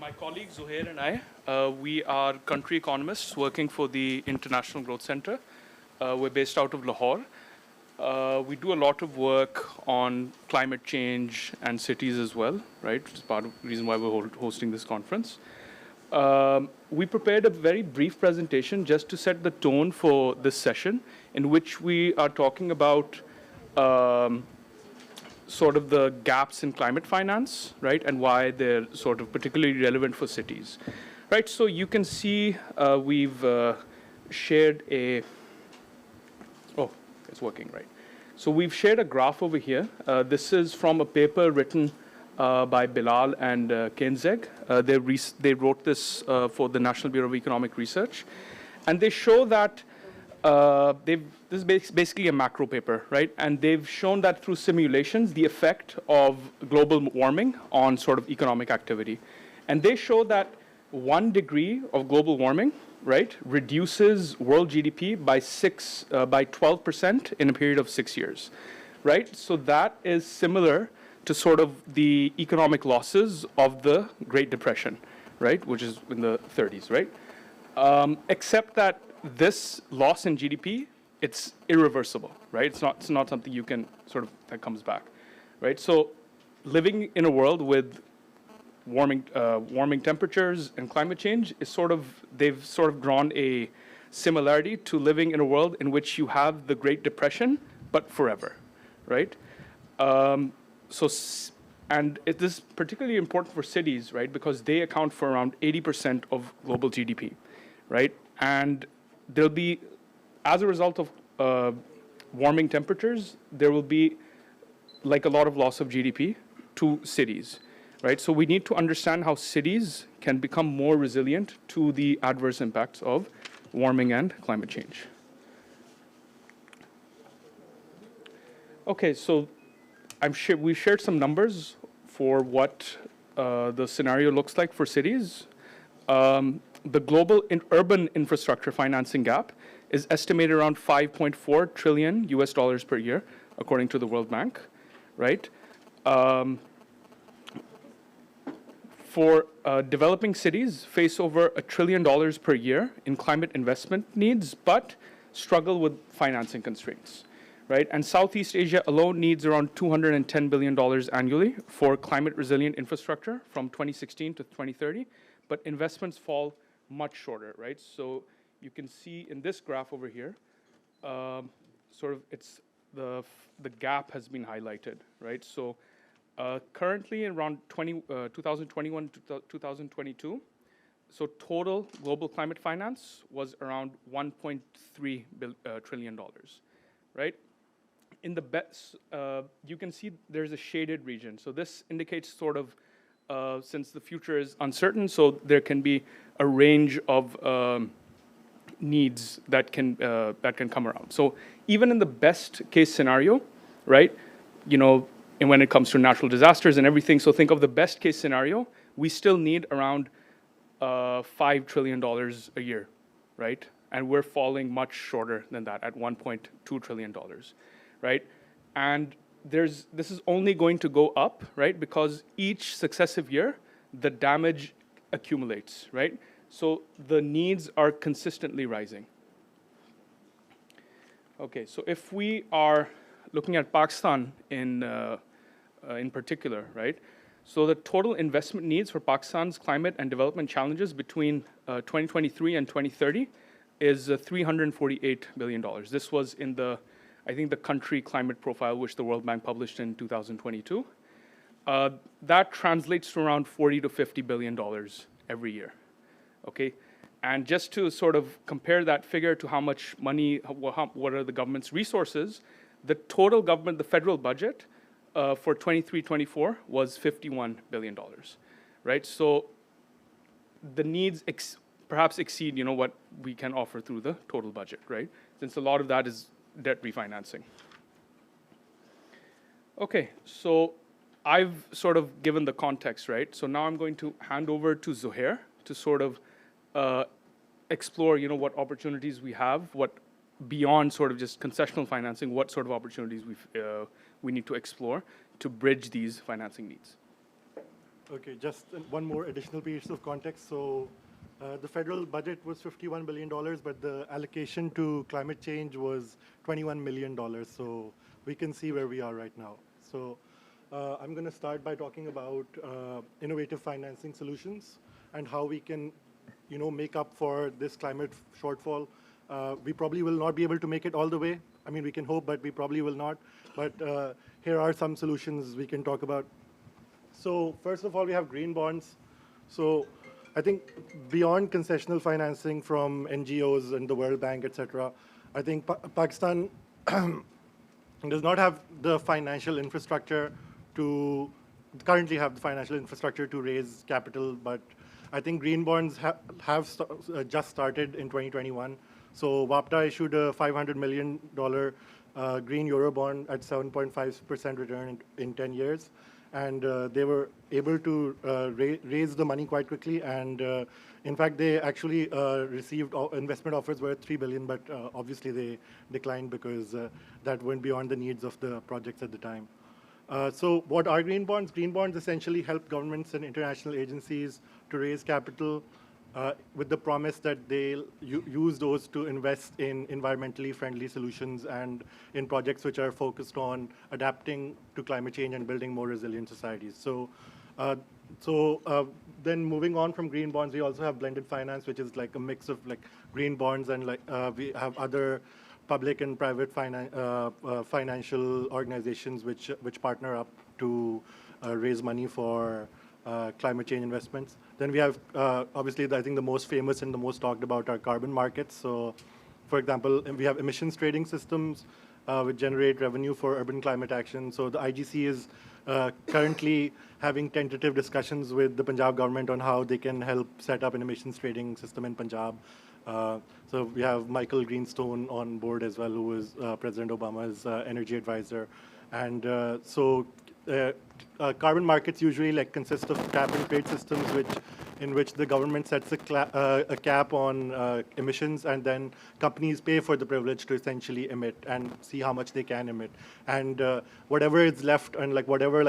my colleague Zuhair and I, we are country economists working for the International Growth Center. We're based out of Lahore. We do a lot of work on climate change and cities as well, right? Which is part of the reason why we're hosting this conference. We prepared a very brief presentation just to set the tone for this session, in which we are talking about sort of the gaps in climate finance, right, and why they're sort of particularly relevant for cities, right? So you can see we've shared a, oh, it's working, right. So we've shared a graph over here. This is from a paper written by Bilal and Kenzeg. They wrote this for the National Bureau of Economic Research. And they show that this is basically a macro paper, right? And they've shown that through simulations, the effect of global warming on sort of economic activity. And they show that 1 degree of global warming, right, reduces world GDP by 12% in a period of 6 years, right? So that is similar to sort of the economic losses of the Great Depression, right, which is in the 30s, right? Except that this loss in GDP, it's irreversible, right? It's not something you can sort of, that comes back, right? So living in a world with warming temperatures and climate change is they've sort of drawn a similarity to living in a world in which you have the Great Depression, but forever, right? This is particularly important for cities, right? Because they account for around 80% of global GDP, right? And there'll be, as a result of warming temperatures, there will be like a lot of loss of GDP to cities, right? So we need to understand how cities can become more resilient to the adverse impacts of warming and climate change. Okay, so we shared some numbers for what the scenario looks like for cities. The global urban infrastructure financing gap is estimated around $5.4 trillion per year, according to the World Bank, right? For developing cities, face over $1 trillion per year in climate investment needs, but struggle with financing constraints, right? And Southeast Asia alone needs around $210 billion annually for climate resilient infrastructure from 2016 to 2030, but investments fall much shorter, right? So you can see in this graph over here, sort of it's the gap has been highlighted, right? So currently around 2021 to 2022, so total global climate finance was around $1.3 trillion, right? In the best, you can see there's a shaded region. So this indicates sort of, since the future is uncertain, so there can be a range of needs that can come around. So even in the best case scenario, right, you know, and when it comes to natural disasters and everything, so think of the best case scenario, we still need around $5 trillion a year, right? And we're falling much shorter than that at $1.2 trillion, right? And this is only going to go up, right? Because each successive year, the damage accumulates, right? So the needs are consistently rising. Okay, so if we are looking at Pakistan in particular, right? So the total investment needs for Pakistan's climate and development challenges between 2023 and 2030 is $348 billion. This was in I think the country climate profile, which the World Bank published in 2022. That translates to around $40 to $50 billion every year, okay? And just to sort of compare that figure to how much money, what are the government's resources, the total government, the federal budget for 23-24 was $51 billion, right? So the needs perhaps exceed, you know, what we can offer through the total budget, right? Since a lot of that is debt refinancing. Okay, so I've sort of given the context, right? So now I'm going to hand over to Zuhair to sort of explore, you know, what opportunities we have, what beyond sort of just concessional financing, what sort of opportunities we need to explore to bridge these financing needs. Okay, just one more additional piece of context. So the federal budget was $51 billion, but the allocation to climate change was $21 million. So we can see where we are right now. So I'm going to start by talking about innovative financing solutions and how we can, make up for this climate shortfall. We probably will not be able to make it all the way. I mean, we can hope, but we probably will not. But here are some solutions we can talk about. So first of all, we have green bonds. So I think beyond concessional financing from NGOs and the World Bank, et cetera, I think Pakistan does not have the financial infrastructure to currently have the financial infrastructure to raise capital, but I think green bonds have just started in 2021. So WAPTA issued a $500 million green euro bond at 7.5% return in 10 years. And they were able to raise the money quite quickly. And in fact, they actually received investment offers worth $3 billion, but obviously they declined because that went beyond the needs of the projects at the time. So what are green bonds? Green bonds essentially help governments and international agencies to raise capital with the promise that they'll use those to invest in environmentally friendly solutions and in projects which are focused on adapting to climate change and building more resilient societies. So, then moving on from green bonds, we also have blended finance, which is like a mix of like green bonds and like we have other public and private financial organizations which partner up to raise money for climate change investments. Then we have, obviously, I think the most famous and the most talked about are carbon markets. So, for example, we have emissions trading systems which generate revenue for urban climate action. So the IGC is currently having tentative discussions with the Punjab government on how they can help set up an emissions trading system in Punjab. So we have Michael Greenstone on board as well, who is President Obama's energy advisor. And carbon markets usually consist of cap and trade systems, in which the government sets a cap on emissions, and then companies pay for the privilege to essentially emit and see how much they can emit. And whatever is left, and whatever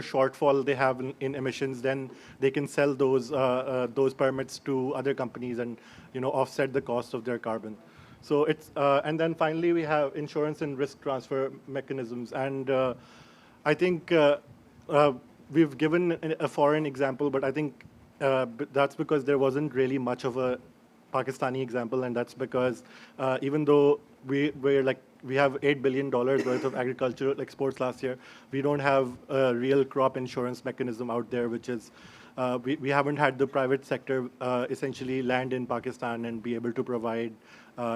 shortfall they have in emissions, then they can sell those permits to other companies and offset the cost of their carbon. So it's and then finally we have insurance and risk transfer mechanisms. And I think we've given a foreign example, but I think that's because there wasn't really much of a Pakistani example, and that's because even though we have $8 billion worth of agricultural exports last year, we don't have a real crop insurance mechanism out there, which is we haven't had the private sector essentially land in Pakistan and be able to provide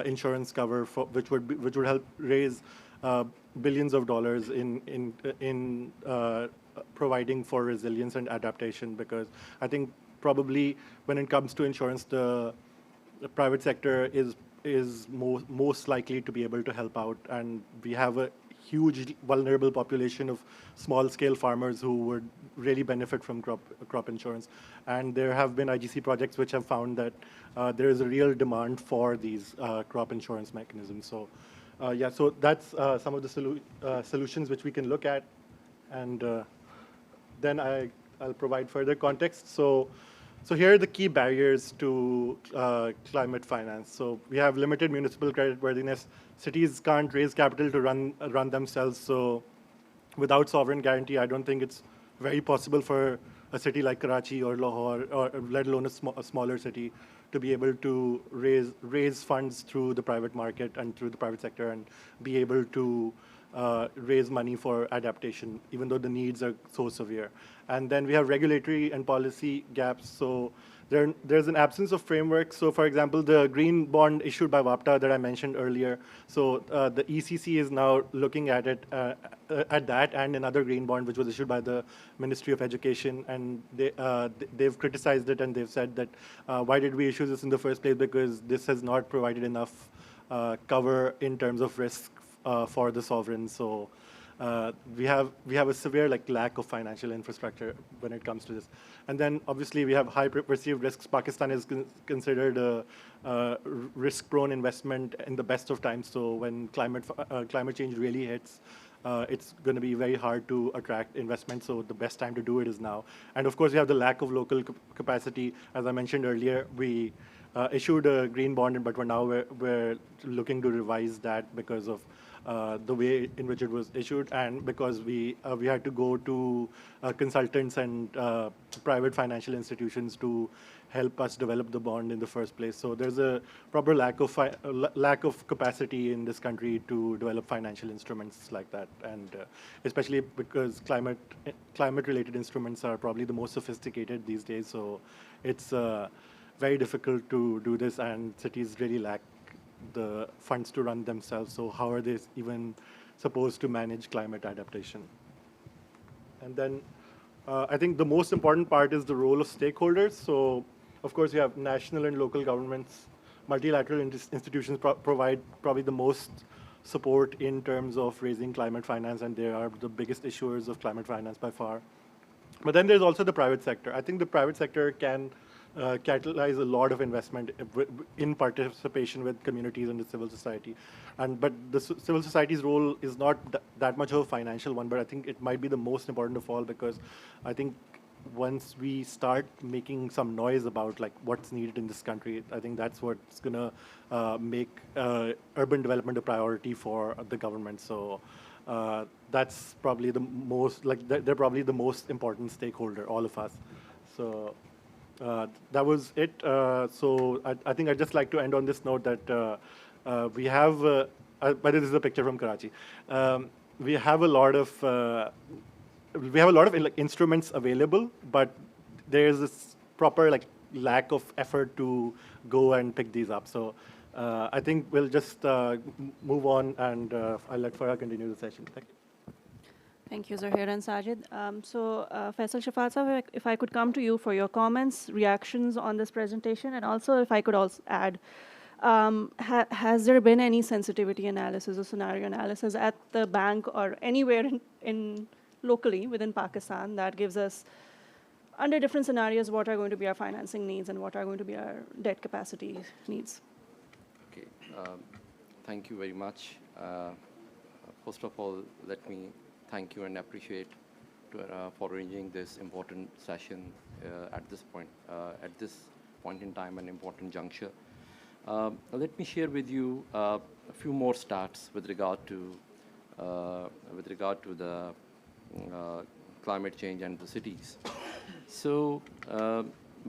insurance cover which would help raise billions of dollars in providing for resilience and adaptation. Because I think probably when it comes to insurance, the private sector is most likely to be able to help out, and we have a huge vulnerable population of small-scale farmers who would really benefit from crop insurance. And there have been IGC projects which have found that there is a real demand for these crop insurance mechanisms. So, yeah, so that's some of the solutions which we can look at, and then I'll provide further context. So here are the key barriers to climate finance. So we have limited municipal creditworthiness. Cities can't raise capital to run themselves. So without sovereign guarantee, I don't think it's very possible for a city like Karachi or Lahore, or let alone a smaller city, to be able to raise funds through the private market and through the private sector and be able to raise money for adaptation, even though the needs are so severe. And then we have regulatory and policy gaps. So there's an absence of framework. So for example, the green bond issued by WAPTA that I mentioned earlier, so the ECC is now looking at it, at that and another green bond which was issued by the Ministry of Education, and they've criticized it, and they've said that why did we issue this in the first place, because this has not provided enough cover in terms of risk for the sovereign. So we have a severe lack of financial infrastructure when it comes to this. And then obviously we have high perceived risks. Pakistan is considered a risk-prone investment in the best of times. So when climate change really hits, it's going to be very hard to attract investment. So the best time to do it is now. And of course, we have the lack of local capacity. As I mentioned earlier, we issued a green bond, but we're looking to revise that because of the way in which it was issued, and because we had to go to consultants and private financial institutions to help us develop the bond in the first place. So there's a proper lack of capacity in this country to develop financial instruments like that, and especially because climate-related instruments are probably the most sophisticated these days. So it's very difficult to do this, and cities really lack the funds to run themselves. So how are they even supposed to manage climate adaptation? And then I think the most important part is the role of stakeholders. So of course, you have national and local governments. Multilateral institutions provide probably the most support in terms of raising climate finance, and they are the biggest issuers of climate finance by far. But then there's also the private sector. I think the private sector can catalyze a lot of investment in participation with communities and the civil society. But the civil society's role is not that much of a financial one, but I think it might be the most important of all, because I think once we start making some noise about like what's needed in this country, I think that's what's going to make urban development a priority for the government. So that's probably the most, like they're probably the most important stakeholder, all of us. So that was it. So I think I'd just like to end on this note that we have, but this is a picture from Karachi. We have a lot of like instruments available, but there's this proper like lack of effort to go and pick these up. So I think we'll just move on, and I'll let Farah continue the session. Thank you. Thank you, Zahir and Sajid. Faisal Shafat sir, if I could come to you for your comments, reactions on this presentation, and also if I could also add, has there been any sensitivity analysis or scenario analysis at the bank or anywhere in locally within Pakistan that gives us, under different scenarios, what are going to be our financing needs and what are going to be our debt capacity needs? Okay, thank you very much. First of all, let me thank you and appreciate for arranging this important session at this point in time, an important juncture. Let me share with you a few more stats with regard to the climate change and the cities. So,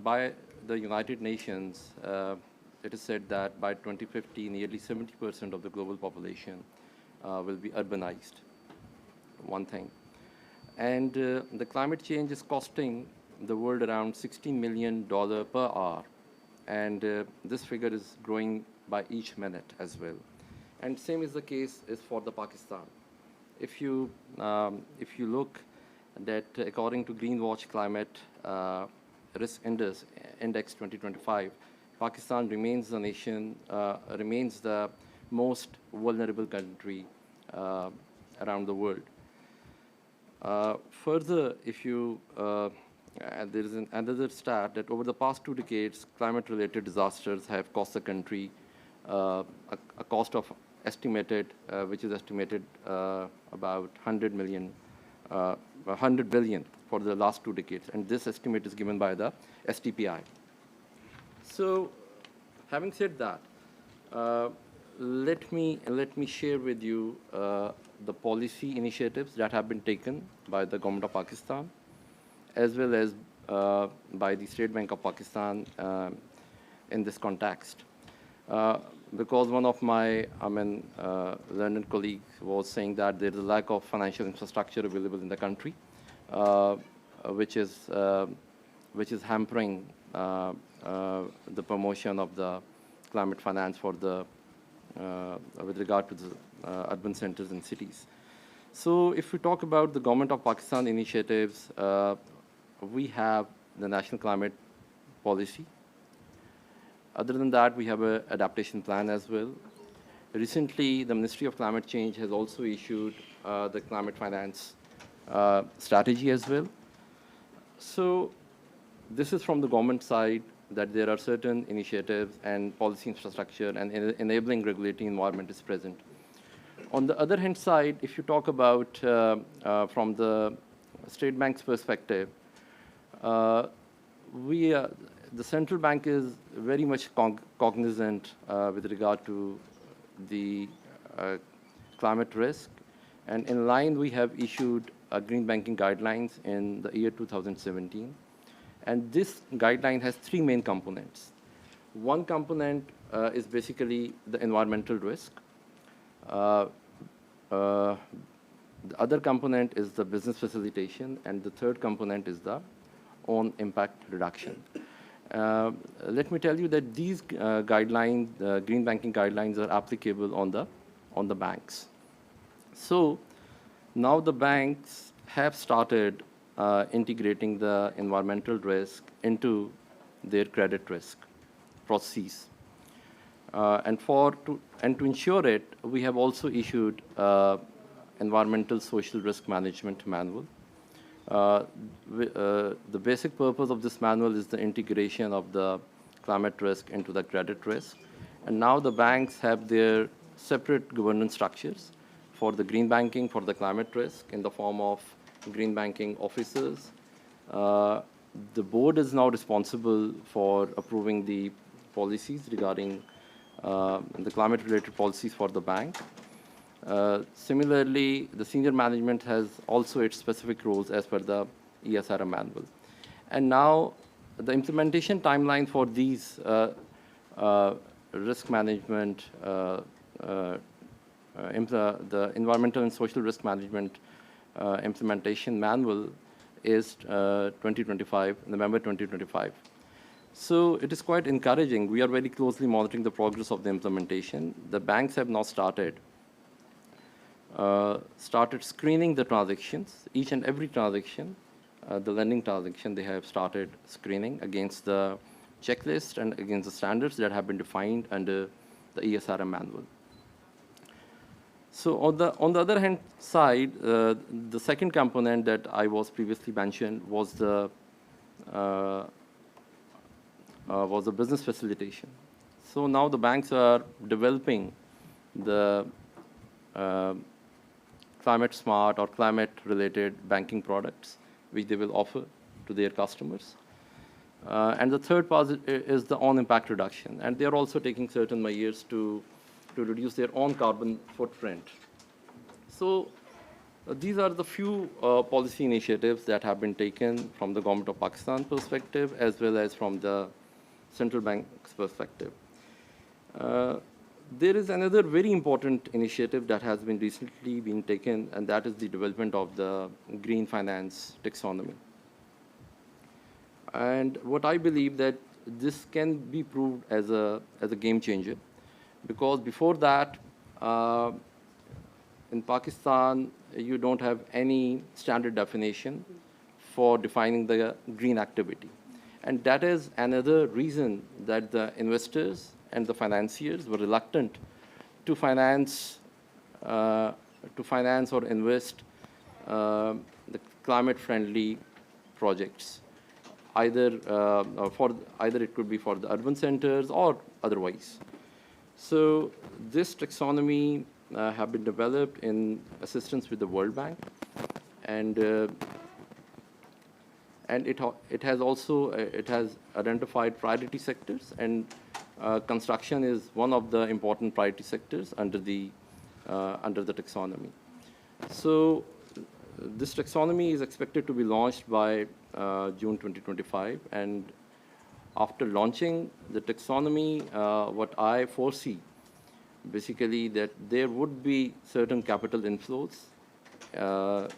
by the United Nations, it is said that by 2050, nearly 70% of the global population will be urbanized. One thing. And the climate change is costing the world around $16 million per hour. And this figure is growing by each minute as well. And same is the case is for the Pakistan. If you look that according to Greenwatch Climate Risk Index 2025, Pakistan remains the nation, remains the most vulnerable country around the world. Further, if you there is another stat that over the past 2 decades, climate-related disasters have cost the country a cost of which is estimated about 100 billion for the last 2 decades, and this estimate is given by the SDPR. So, having said that, let me share with you the policy initiatives that have been taken by the government of Pakistan, as well as by the State Bank of Pakistan in this context. Because one of my learned colleagues was saying that there is a lack of financial infrastructure available in the country, which is hampering the promotion of the climate finance for the with regard to the urban centers and cities. So if we talk about the government of Pakistan initiatives, we have the National Climate Policy. Other than that, we have an adaptation plan as well. Recently, the Ministry of Climate Change has also issued the climate finance strategy as well. So this is from the government side, that there are certain initiatives and policy infrastructure and enabling regulatory environment is present. On the other hand side, if you talk about from the State Bank's perspective, the central bank is very much cognizant with regard to the climate risk. And in line, we have issued green banking guidelines in the year 2017. And this guideline has three main components. One component is basically the environmental risk. The other component is the business facilitation, and the third component is the own impact reduction. Let me tell you that these guidelines, the green banking guidelines, are applicable on the banks. So now the banks have started integrating the environmental risk into their credit risk processes. And to ensure it, we have also issued environmental social risk management manual. The basic purpose of this manual is the integration of the climate risk into the credit risk. And now the banks have their separate governance structures for the green banking, for the climate risk in the form of green banking officers. The board is now responsible for approving the policies regarding the climate-related policies for the bank. Similarly, the senior management has also its specific roles as per the ESRM manual. And now the implementation timeline for these risk management, the environmental and social risk management implementation manual is 2025, November 2025. So it is quite encouraging. We are very closely monitoring the progress of the implementation. The banks have now started screening the transactions, each and every transaction, the lending transaction, they have started screening against the checklist and against the standards that have been defined under the ESRM manual. So on the other hand side, the second component that I was previously mentioned was the business facilitation. So now the banks are developing the climate smart or climate related banking products which they will offer to their customers. And the third part is the own impact reduction. And they are also taking certain measures to reduce their own carbon footprint. So these are the few policy initiatives that have been taken from the Government of Pakistan perspective as well as from the central bank's perspective. There is another very important initiative that has been recently been taken, and that is the development of the green finance taxonomy. And what I believe that this can be proved as a game changer, because before that, in Pakistan, you don't have any standard definition for defining the green activity. And that is another reason that the investors and the financiers were reluctant to finance or invest the climate-friendly projects. Either it could be for the urban centers or otherwise. So this taxonomy have been developed in assistance with the World Bank, and it has identified priority sectors, and construction is one of the important priority sectors under the taxonomy. So this taxonomy is expected to be launched by June 2025, and after launching the taxonomy, what I foresee, basically, that there would be certain capital inflows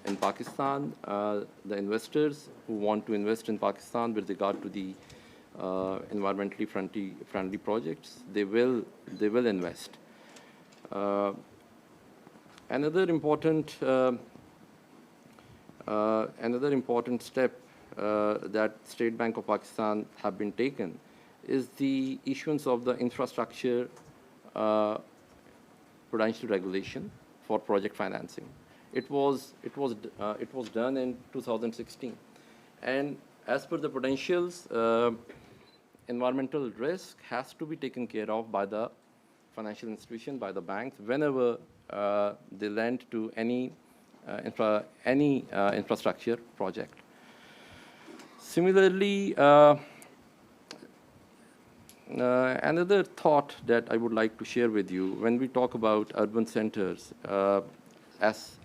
in Pakistan. The investors who want to invest in Pakistan with regard to the environmentally friendly projects, they will invest. Another important step that State Bank of Pakistan have been taken is the issuance of the infrastructure prudential regulation for project financing. It was done in 2016, and as per the prudentials, environmental risk has to be taken care of by the financial institution, by the banks, whenever they lend to any infrastructure project. Similarly, another thought that I would like to share with you, when we talk about urban centers, as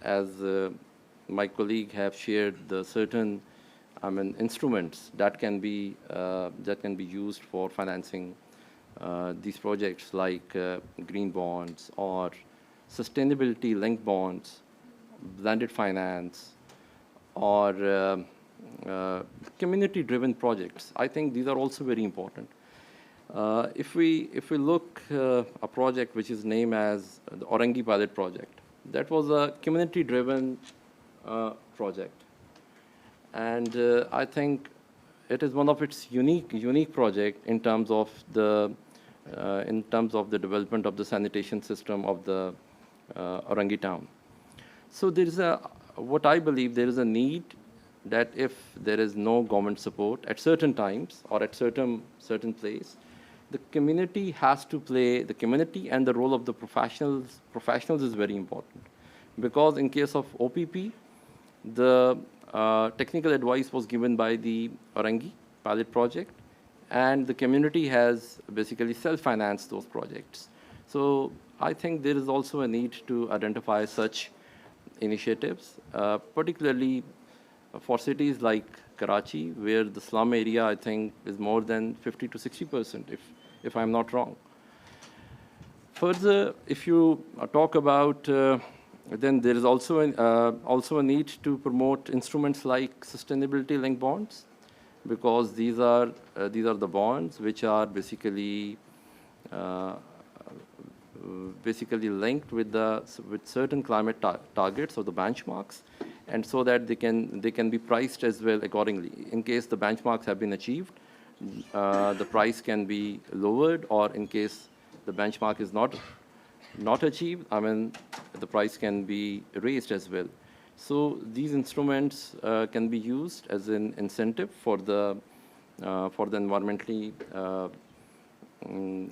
my colleague have shared the certain, instruments that can be used for financing these projects, like green bonds or sustainability-linked bonds, blended finance, or community-driven projects. I think these are also very important. If we look a project which is named as the Orangi pilot project, that was a community-driven project, and I think it is one of its unique project in terms of the development of the sanitation system of the Orangi town. So there is what I believe, there is a need that if there is no government support at certain times or at certain place, the community has to play, the community and the role of the professionals is very important. Because in case of OPP, the technical advice was given by the Orangi pilot project, and the community has basically self-financed those projects. So I think there is also a need to identify such initiatives, particularly for cities like Karachi, where the slum area, I think, is more than 50 to 60%, if I'm not wrong. Further, if you talk about, then there is also a need to promote instruments like sustainability-linked bonds, because these are the bonds which are basically linked with certain climate targets or the benchmarks, and so that they can be priced as well accordingly. In case the benchmarks have been achieved, the price can be lowered, or in case the benchmark is not achieved, the price can be raised as well. So these instruments can be used as an incentive for the environmentally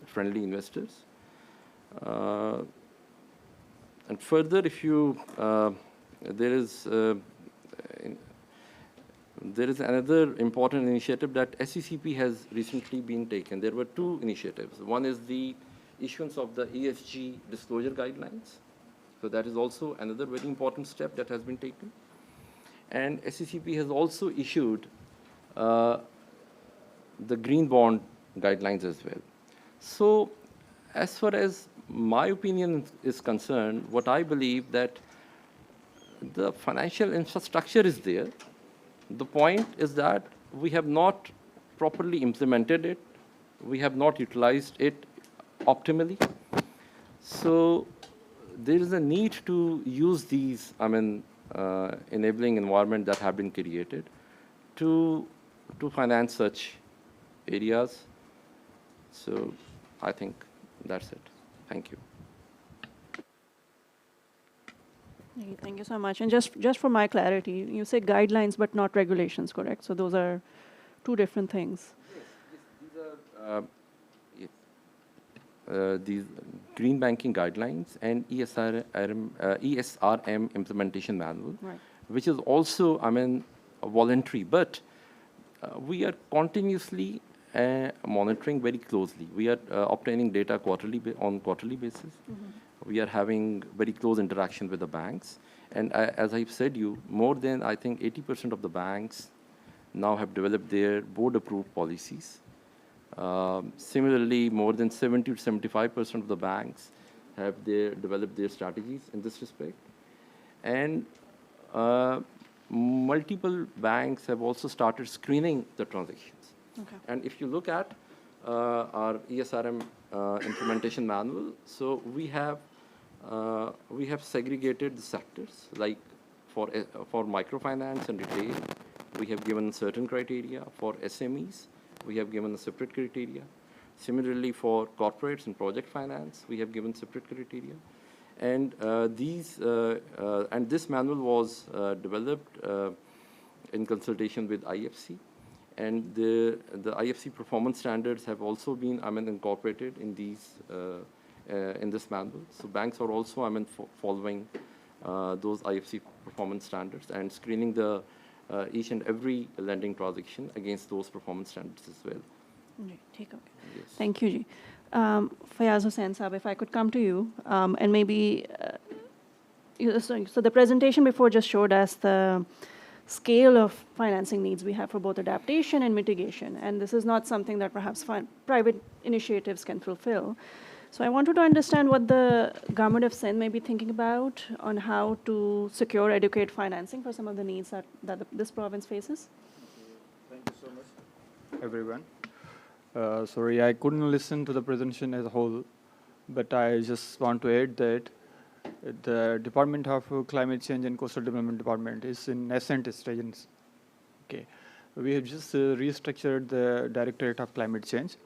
friendly investors. And further, if you there is another important initiative that SCCP has recently been taken. There were two initiatives. One is the issuance of the ESG disclosure guidelines. So that is also another very important step that has been taken. And SCCP has also issued the green bond guidelines as well. So as far as my opinion is concerned, what I believe that the financial infrastructure is there. The point is that we have not properly implemented it. We have not utilized it optimally. So there is a need to use these, enabling environment that have been created to finance such areas. So I think that's it. Thank you. Thank you so much. And just for my clarity, you say guidelines but not regulations, correct? So those are two different things. Yes, these green banking guidelines and ESRM implementation manual, Right. which is also, voluntary, but we are continuously monitoring very closely. We are obtaining data on quarterly basis. Mm-hmm. We are having very close interaction with the banks. And as I've said more than, I think, 80% of the banks now have developed their board-approved policies. Similarly, more than 70 to 75% of the banks have developed their strategies in this respect. And multiple banks have also started screening the transactions. Okay. And if you look at our ESRM implementation manual, so we have segregated the sectors, like for microfinance and retail, we have given certain criteria. For SMEs, we have given a separate criteria. Similarly, for corporates and project finance, we have given separate criteria. And this manual was developed in consultation with IFC. And the IFC performance standards have also been incorporated in in this manual. So banks are also, following those IFC performance standards and screening the each and every lending transaction against those performance standards as well. Right, take over. Yes. Thank you, Ji. Fayaz Hussain Saab, if I could come to you, and maybe, so the presentation before just showed us the scale of financing needs we have for both adaptation and mitigation, and this is not something that perhaps private initiatives can fulfill. So I wanted to understand what the government of Sindh may be thinking about on how to secure adequate financing for some of the needs that this province faces. Thank you so much, everyone. Sorry, I couldn't listen to the presentation as a whole, but I just want to add that the Department of Climate Change and Coastal Development Department is in nascent stages. Okay, we have just restructured the Directorate of Climate Change.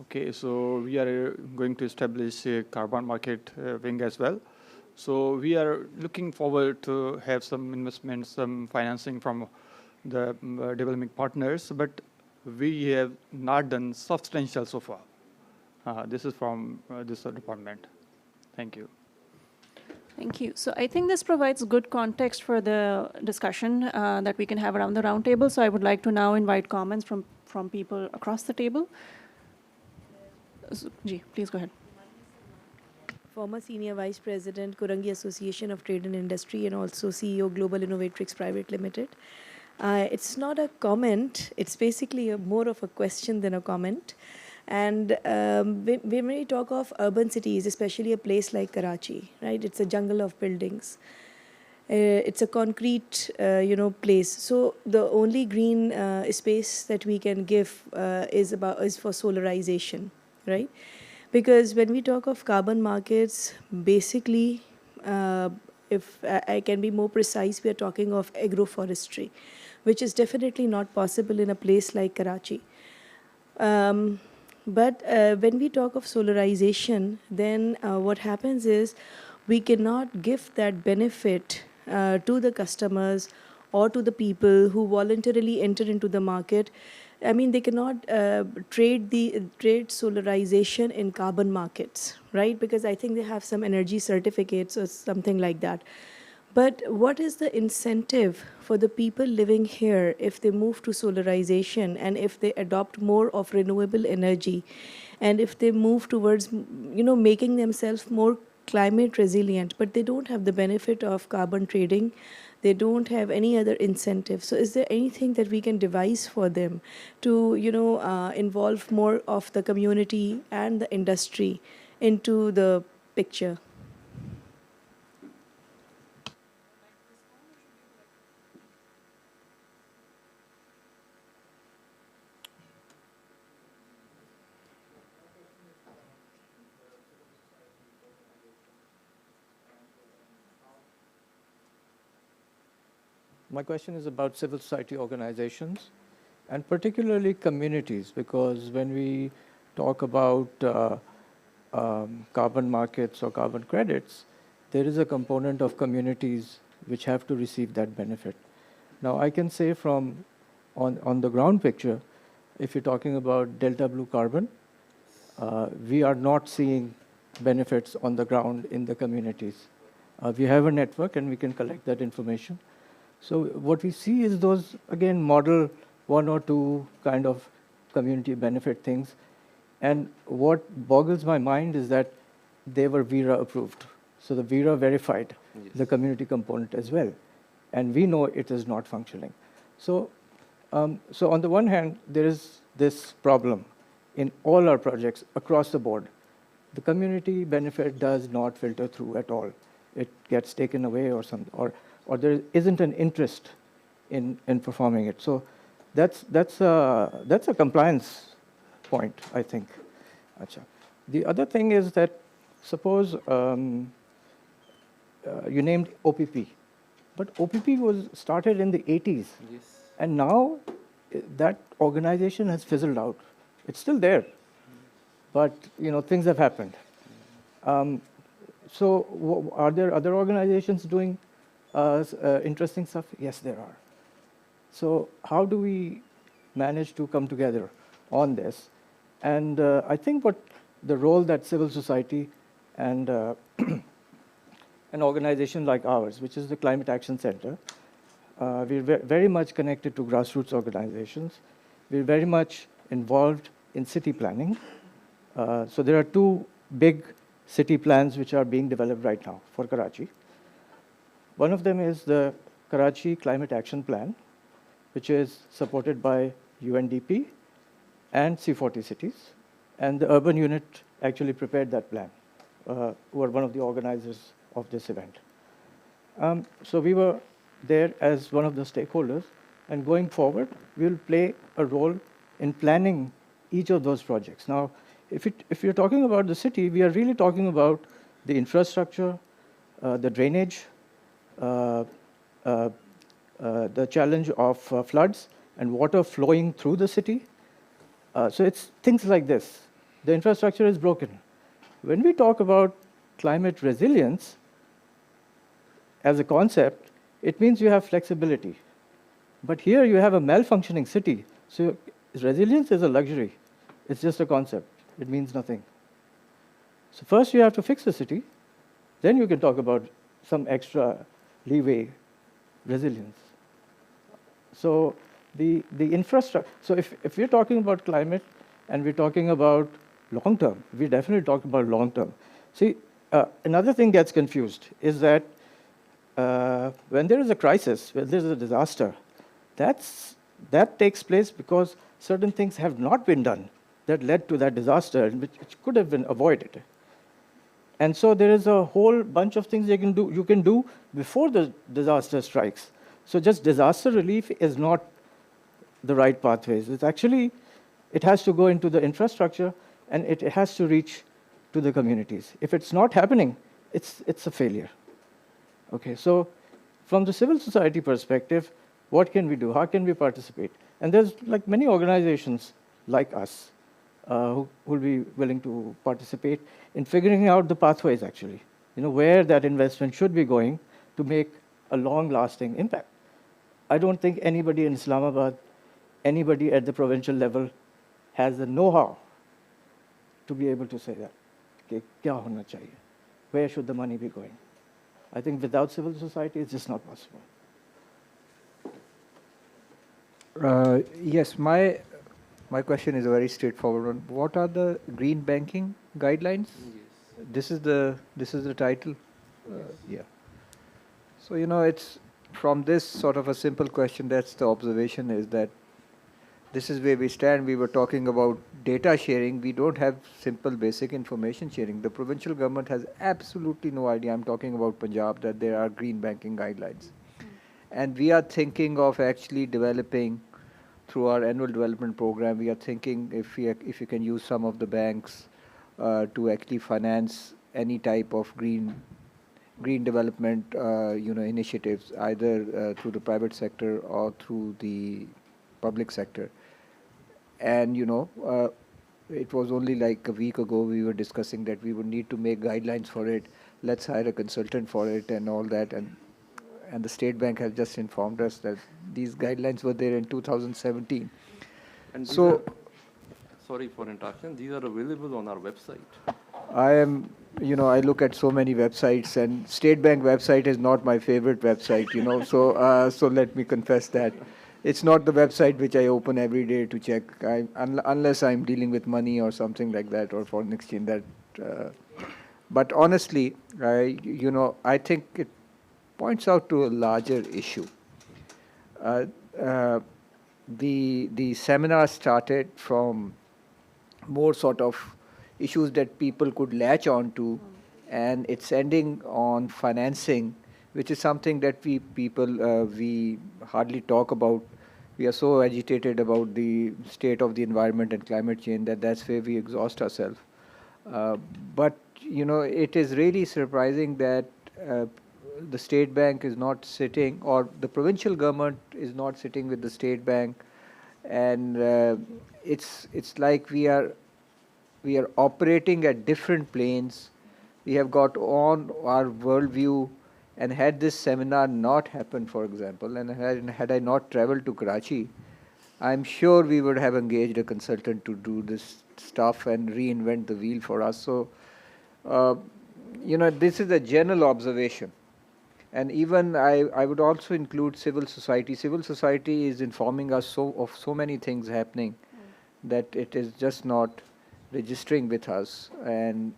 Okay, so we are going to establish a carbon market wing as well. So we are looking forward to have some investments, some financing from the developing partners, but we have not done substantial so far. This is from this department. Thank you. Thank you. So I think this provides good context for the discussion that we can have around the roundtable. So I would like to now invite comments from people across the table. Ji, please go ahead. Former Senior Vice President, Kurangi Association of Trade and Industry, and also CEO, Global Innovatrix Private Limited. It's not a comment, it's basically more of a question than a comment. And when we talk of urban cities, especially a place like Karachi, right? It's a jungle of buildings. It's a concrete, place. So the only green space that we can give is for solarization, right? Because when we talk of carbon markets, basically, if I can be more precise, we are talking of agroforestry, which is definitely not possible in a place like Karachi. But when we talk of solarization, then what happens is we cannot give that benefit to the customers or to the people who voluntarily enter into the market. I mean, they cannot trade solarization in carbon markets, right? Because I think they have some energy certificates or something like that. But what is the incentive for the people living here if they move to solarization and if they adopt more of renewable energy and if they move towards, making themselves more climate resilient, but they don't have the benefit of carbon trading, they don't have any other incentive. So is there anything that we can devise for them to, involve more of the community and the industry into the picture? My question is about civil society organizations and particularly communities, because when we talk about carbon markets or carbon credits, there is a component of communities which have to receive that benefit. Now, I can say from on the ground picture, if you're talking about Delta Blue Carbon, we are not seeing benefits on the ground in the communities. We have a network and we can collect that information. So what we see is those, again, model 1 or 2 kind of community benefit things. And what boggles my mind is that they were VERA approved. So the VERA verified the community component as well. And we know it is not functioning. So, so on the one hand, there is this problem in all our projects across the board. The community benefit does not filter through at all. It gets taken away or there isn't an interest in performing it. So that's a compliance point, I think. Achha. The other thing is that suppose you named OPP, but OPP was started in the 80s. Yes. And now that organization has fizzled out. It's still there, but things have happened. So are there other organizations doing interesting stuff? Yes, there are. So how do we manage to come together on this? And I think what the role that civil society And an organization like ours, which is the Climate Action Center, we're very much connected to grassroots organizations. We're very much involved in city planning. So there are two big city plans which are being developed right now for Karachi. One of them is the Karachi Climate Action Plan, which is supported by UNDP and C40 cities. And the urban unit actually prepared that plan, who are one of the organizers of this event. So we were there as one of the stakeholders, and going forward, we'll play a role in planning each of those projects. Now, if you're talking about the city, we are really talking about the infrastructure, the drainage, the challenge of floods and water flowing through the city. So it's things like this. The infrastructure is broken. When we talk about climate resilience as a concept, it means you have flexibility. But here you have a malfunctioning city. So resilience is a luxury. It's just a concept. It means nothing. So first you have to fix the city. Then you can talk about some extra leeway, resilience. So the infrastructure, so if we're talking about climate and we're talking about long term, we definitely talk about long term. See, another thing gets confused is that when there is a crisis, when there is a disaster, that takes place because certain things have not been done that led to that disaster, which could have been avoided. And so there is a whole bunch of things you can do before the disaster strikes. So just disaster relief is not the right pathways. It's actually, it has to go into the infrastructure and it has to reach to the communities. If it's not happening, it's a failure. Okay, so from the civil society perspective, what can we do? How can we participate? And there's like many organizations like us who will be willing to participate in figuring out the pathways actually, where that investment should be going to make a long-lasting impact. I don't think anybody in Islamabad, anybody at the provincial level has the know-how to be able to say that. Okay, kya hona chahiye? Where should the money be going? I think without civil society, it's just not possible. Yes, my question is a very straightforward one. What are the green banking guidelines? Yes. This is the title. Yeah. So it's from this sort of a simple question. That's the observation is that this is where we stand. We were talking about data sharing. We don't have simple basic information sharing. The provincial government has absolutely no idea. I'm talking about Punjab, that there are green banking guidelines. And we are thinking of actually developing through our annual development program. We are thinking if you can use some of the banks to actually finance any type of green development initiatives, either through the private sector or through the public sector. And it was only like a week ago we were discussing that we would need to make guidelines for it. Let's hire a consultant for it and all that. And the State Bank has just informed us that these guidelines were there in 2017. And so, sorry for interruption, these are available on our website. I look at so many websites, and State Bank website is not my favorite website, so let me confess that. It's not the website which I open every day to check, unless I'm dealing with money or something like that, or foreign exchange. But honestly, I think it points out to a larger issue. The seminar started from more sort of issues that people could latch on to, and it's ending on financing, which is something that we hardly talk about. We are so agitated about the state of the environment and climate change that's where we exhaust ourselves. But it is really surprising that the State Bank is not sitting, or the provincial government is not sitting with the State Bank, and it's like we are operating at different planes. We have got on our worldview, and had this seminar not happened, for example, and had I not traveled to Karachi, I'm sure we would have engaged a consultant to do this stuff and reinvent the wheel for us. So you know, this is a general observation. And even I would also include civil society. Civil society is informing us of so many things happening that it is just not registering with us. And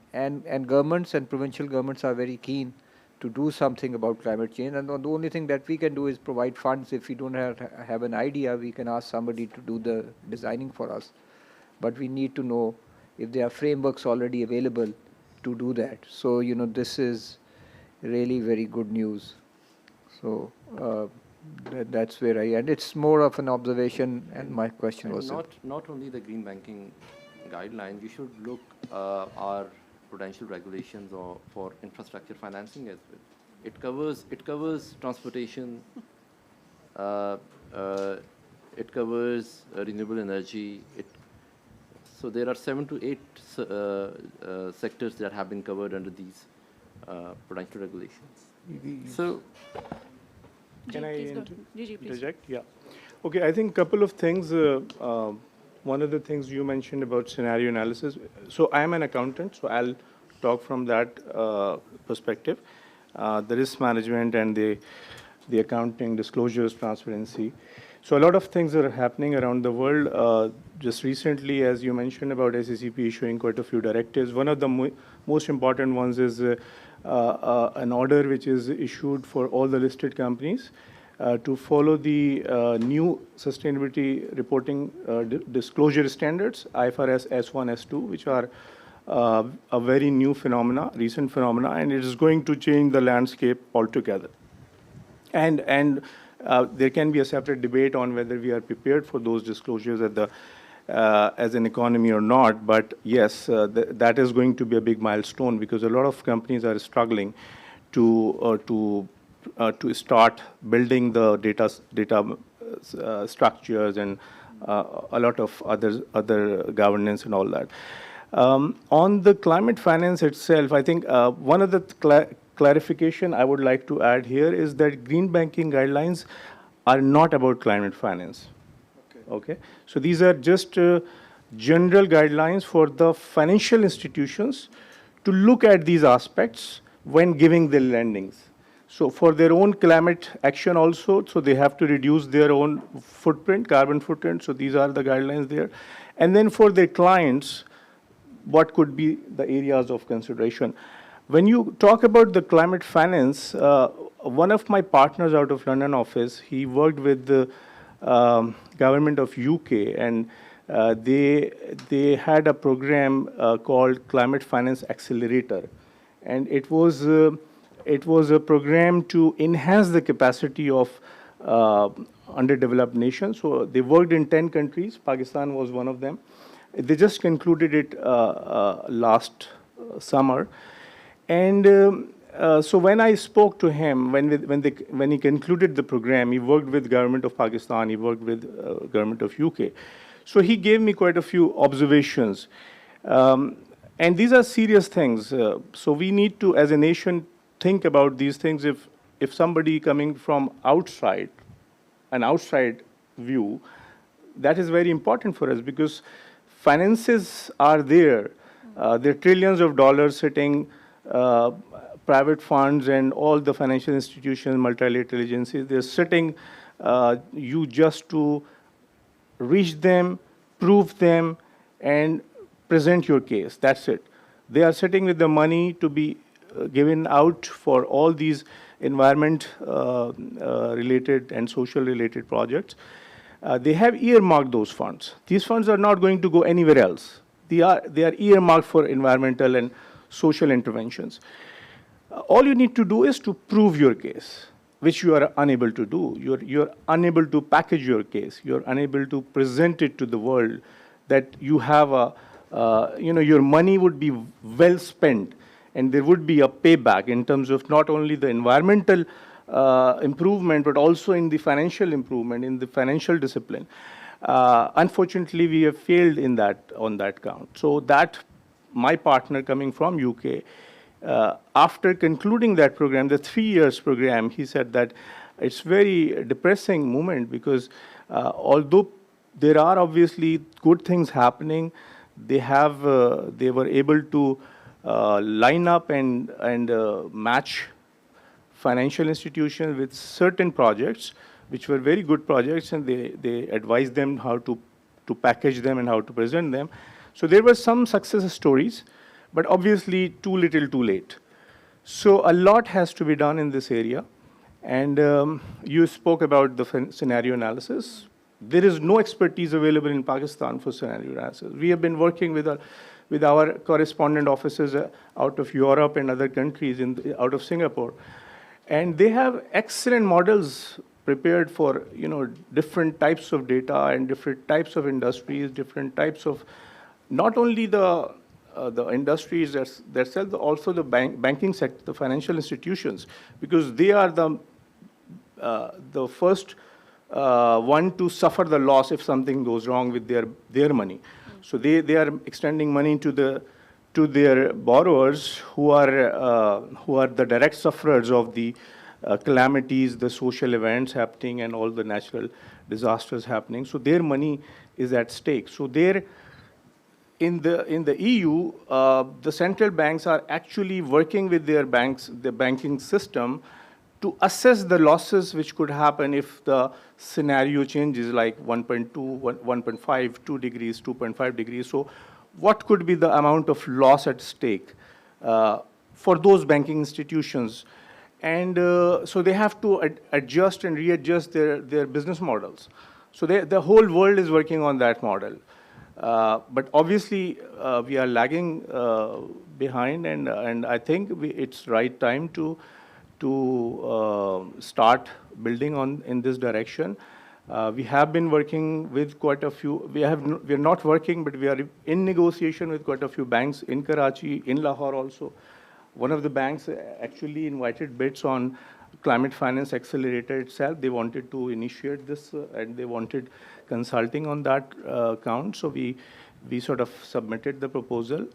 governments and provincial governments are very keen to do something about climate change. And the only thing that we can do is provide funds. If we don't have an idea, we can ask somebody to do the designing for us. But we need to know if there are frameworks already available to do that. So, you know, this is really very good news. So that's where and it's more of an observation, and my question was not only the green banking guidelines, you should look our prudential regulations or for infrastructure financing as well. It covers transportation, it covers renewable energy. So there are 7 to 8 sectors that have been covered under these prudential regulations. So, can I Gigi, please. interject? Yeah. Okay, I think a couple of things. One of the things you mentioned about scenario analysis. So I am an accountant, so I'll talk from that perspective. The risk management and the accounting, disclosures, transparency. So a lot of things are happening around the world. Just recently, as you mentioned about SECP issuing quite a few directives, one of the most important ones is an order which is issued for all the listed companies to follow the new sustainability reporting disclosure standards, IFRS S1, S2, which are a very new phenomena, recent phenomena, and it is going to change the landscape altogether. And there can be a separate debate on whether we are prepared for those disclosures at the as an economy or not. But yes, that is going to be a big milestone because a lot of companies are struggling to start building the data structures and a lot of other governance and all that. On the climate finance itself, I think one of the clarification I would like to add here is that green banking guidelines are not about climate finance. Okay. So these are just general guidelines for the financial institutions to look at these aspects when giving their lendings. So for their own climate action also, so they have to reduce their own footprint, carbon footprint. So these are the guidelines there. And then for their clients, what could be the areas of consideration? When you talk about the climate finance, one of my partners out of London office, he worked with the government of UK, and they had a program called Climate Finance Accelerator, and it was a program to enhance the capacity of underdeveloped nations. So they worked in 10 countries. Pakistan was one of them. They just concluded it last summer. And so when I spoke to him, when he concluded the program, he worked with government of Pakistan, he worked with government of UK. So he gave me quite a few observations. And these are serious things. So we need to, as a nation, think about these things. If somebody coming from outside, an outside view, that is very important for us because finances are there. There are trillions of dollars sitting, private funds and all the financial institutions, multilateral agencies, they're sitting you just to reach them, prove them, and present your case. That's it. They are sitting with the money to be given out for all these environment related and social related projects. They have earmarked those funds. These funds are not going to go anywhere else. They are earmarked for environmental and social interventions. All you need to do is to prove your case, which you are unable to do. You're unable to package your case. You're unable to present it to the world that you have your money would be well spent and there would be a payback in terms of not only the environmental improvement, but also in the financial improvement, in the financial discipline. Unfortunately, we have failed on that count. So that my partner coming from UK, after concluding that program, the 3 years program, he said that it's very depressing moment because although there are obviously good things happening, they were able to line up and match financial institutions with certain projects, which were very good projects, and they advised them how to package them and how to present them. So there were some success stories, but obviously too little, too late. So a lot has to be done in this area. And you spoke about the scenario analysis. There is no expertise available in Pakistan for scenario analysis. We have been working with our correspondent offices out of Europe and other countries out of Singapore. And they have excellent models prepared for different types of data and different types of industries, different types of not only the industries themselves, also the banking sector, the financial institutions, because they are the first one to suffer the loss if something goes wrong with their money. So they are extending money to their borrowers who are the direct sufferers of the calamities, the social events happening, and all the natural disasters happening. So their money is at stake. So in the EU, the central banks are actually working with their banks, the banking system, to assess the losses which could happen if the scenario changes like 1.2, 1.5, 2 degrees, 2.5 degrees. So what could be the amount of loss at stake for those banking institutions? And so they have to adjust and readjust their business models. So the whole world is working on that model. But obviously, we are lagging behind, and I think it's right time to start building in this direction. We have been working with quite a few. We are not working, but we are in negotiation with quite a few banks in Karachi, in Lahore also. One of the banks actually invited bids on Climate Finance Accelerator itself. They wanted to initiate this, and they wanted consulting on that count. So we sort of submitted the proposal.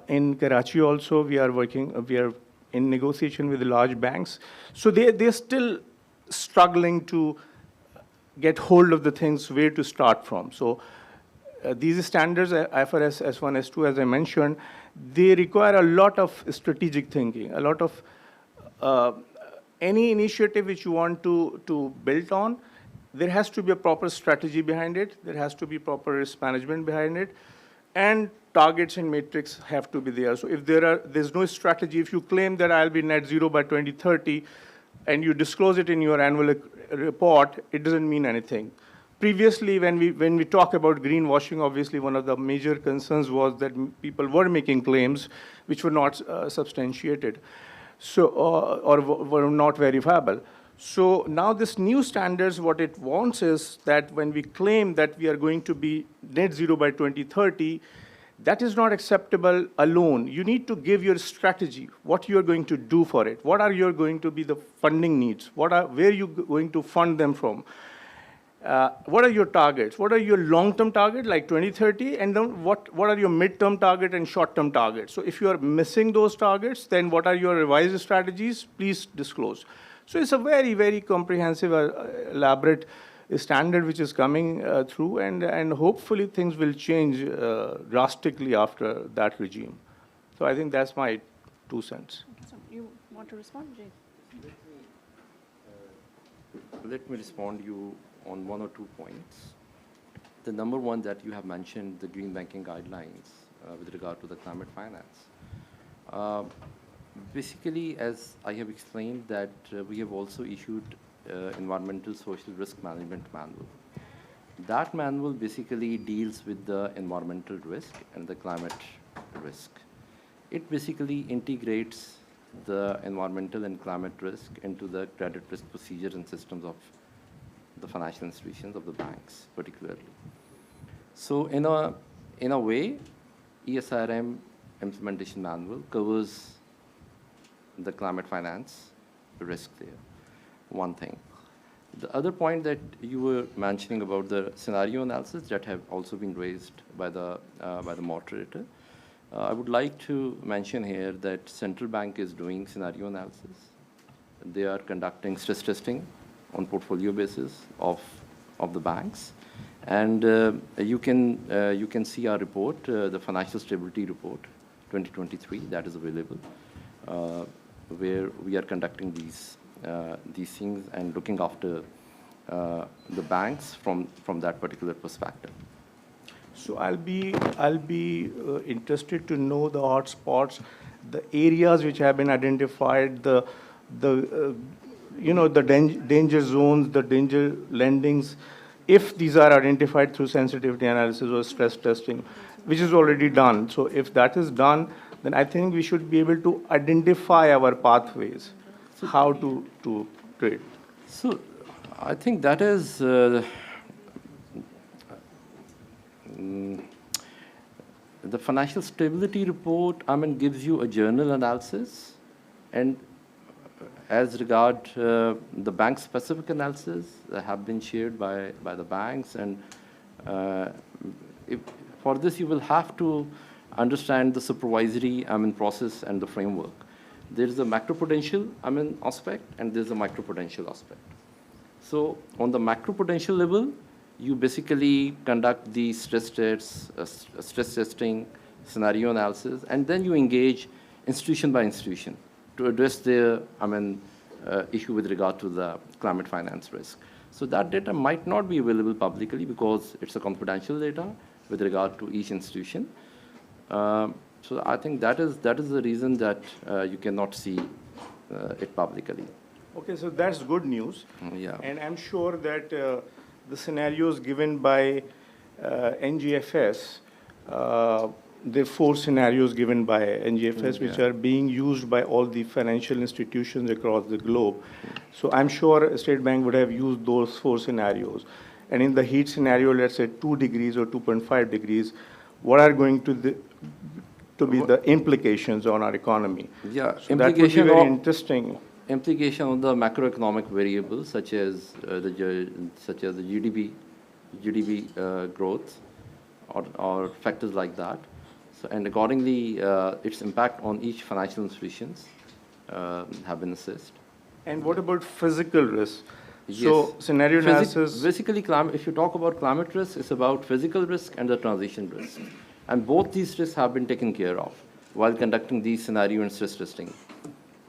In Karachi also, we are in negotiation with the large banks. So they're still struggling to get hold of the things, where to start from. So these standards, IFRS S1, S2, as I mentioned, they require a lot of strategic thinking, a lot of any initiative which you want to build on, there has to be a proper strategy behind it, there has to be proper risk management behind it, and targets and metrics have to be there. So if there's no strategy, if you claim that I'll be net zero by 2030, and you disclose it in your annual report, it doesn't mean anything. Previously, when we talk about greenwashing, obviously one of the major concerns was that people were making claims which were not substantiated, so or were not verifiable. So now this new standards, what it wants is that when we claim that we are going to be net zero by 2030, that is not acceptable alone. You need to give your strategy, what you are going to do for it. What are going to be the funding needs? Where are you going to fund them from? What are your targets? What are your long-term targets, like 2030? And then what are your mid-term target and short-term targets? So if you are missing those targets, then what are your revised strategies? Please disclose. So it's a very, very comprehensive, elaborate standard which is coming through, and hopefully things will change drastically after that regime. So I think that's my 2 cents. Okay, so you want to respond, Jay? Let me respond you on 1 or 2 points. The number one that you have mentioned, the green banking guidelines with regard to the climate finance. Basically, as I have explained, that we have also issued environmental social risk management manual. That manual basically deals with the environmental risk and the climate risk. It basically integrates the environmental and climate risk into the credit risk procedures and systems of the financial institutions, of the banks particularly. So in a way, ESRM implementation manual covers the climate finance risk there, one thing. The other point that you were mentioning about the scenario analysis that have also been raised by the moderator, I would like to mention here that central bank is doing scenario analysis. They are conducting stress testing on portfolio basis of the banks, and you can see our report, the financial stability report, 2023 that is available, where we are conducting these things and looking after the banks from that particular perspective. So I'll be interested to know the hotspots, the areas which have been identified, the danger zones, the danger landings, if these are identified through sensitivity analysis or stress testing, which is already done. So if that is done, then I think we should be able to identify our pathways, how to trade. So I think that is the financial stability report, gives you a journal analysis, and as regard the bank-specific analysis that have been shared by the banks, and for this you will have to understand the supervisory process and the framework. There is a macroprudential aspect, and there is a microprudential aspect. So on the macroprudential level, you basically conduct the stress tests, stress testing, scenario analysis, and then you engage institution by institution to address their issue with regard to the climate finance risk. So that data might not be available publicly because it's a confidential data with regard to each institution. So I think that is the reason that you cannot see it publicly. Okay, so that's good news. Yeah. And I'm sure that the scenarios given by NGFS, the 4 scenarios given by NGFS, which are being used by all the financial institutions across the globe. So I'm sure State Bank would have used those 4 scenarios. And in the heat scenario, let's say 2 degrees or 2.5 degrees, what are going to be the implications on our economy? Yeah, so that would be very interesting. Implication on the macroeconomic variables such as the GDP growth or factors like that. So, and accordingly, its impact on each financial institutions have been assessed. And what about physical risk? Yes. So scenario analysis. Basically, if you talk about climate risk, it's about physical risk and the transition risk. And both these risks have been taken care of while conducting these scenario and stress testing.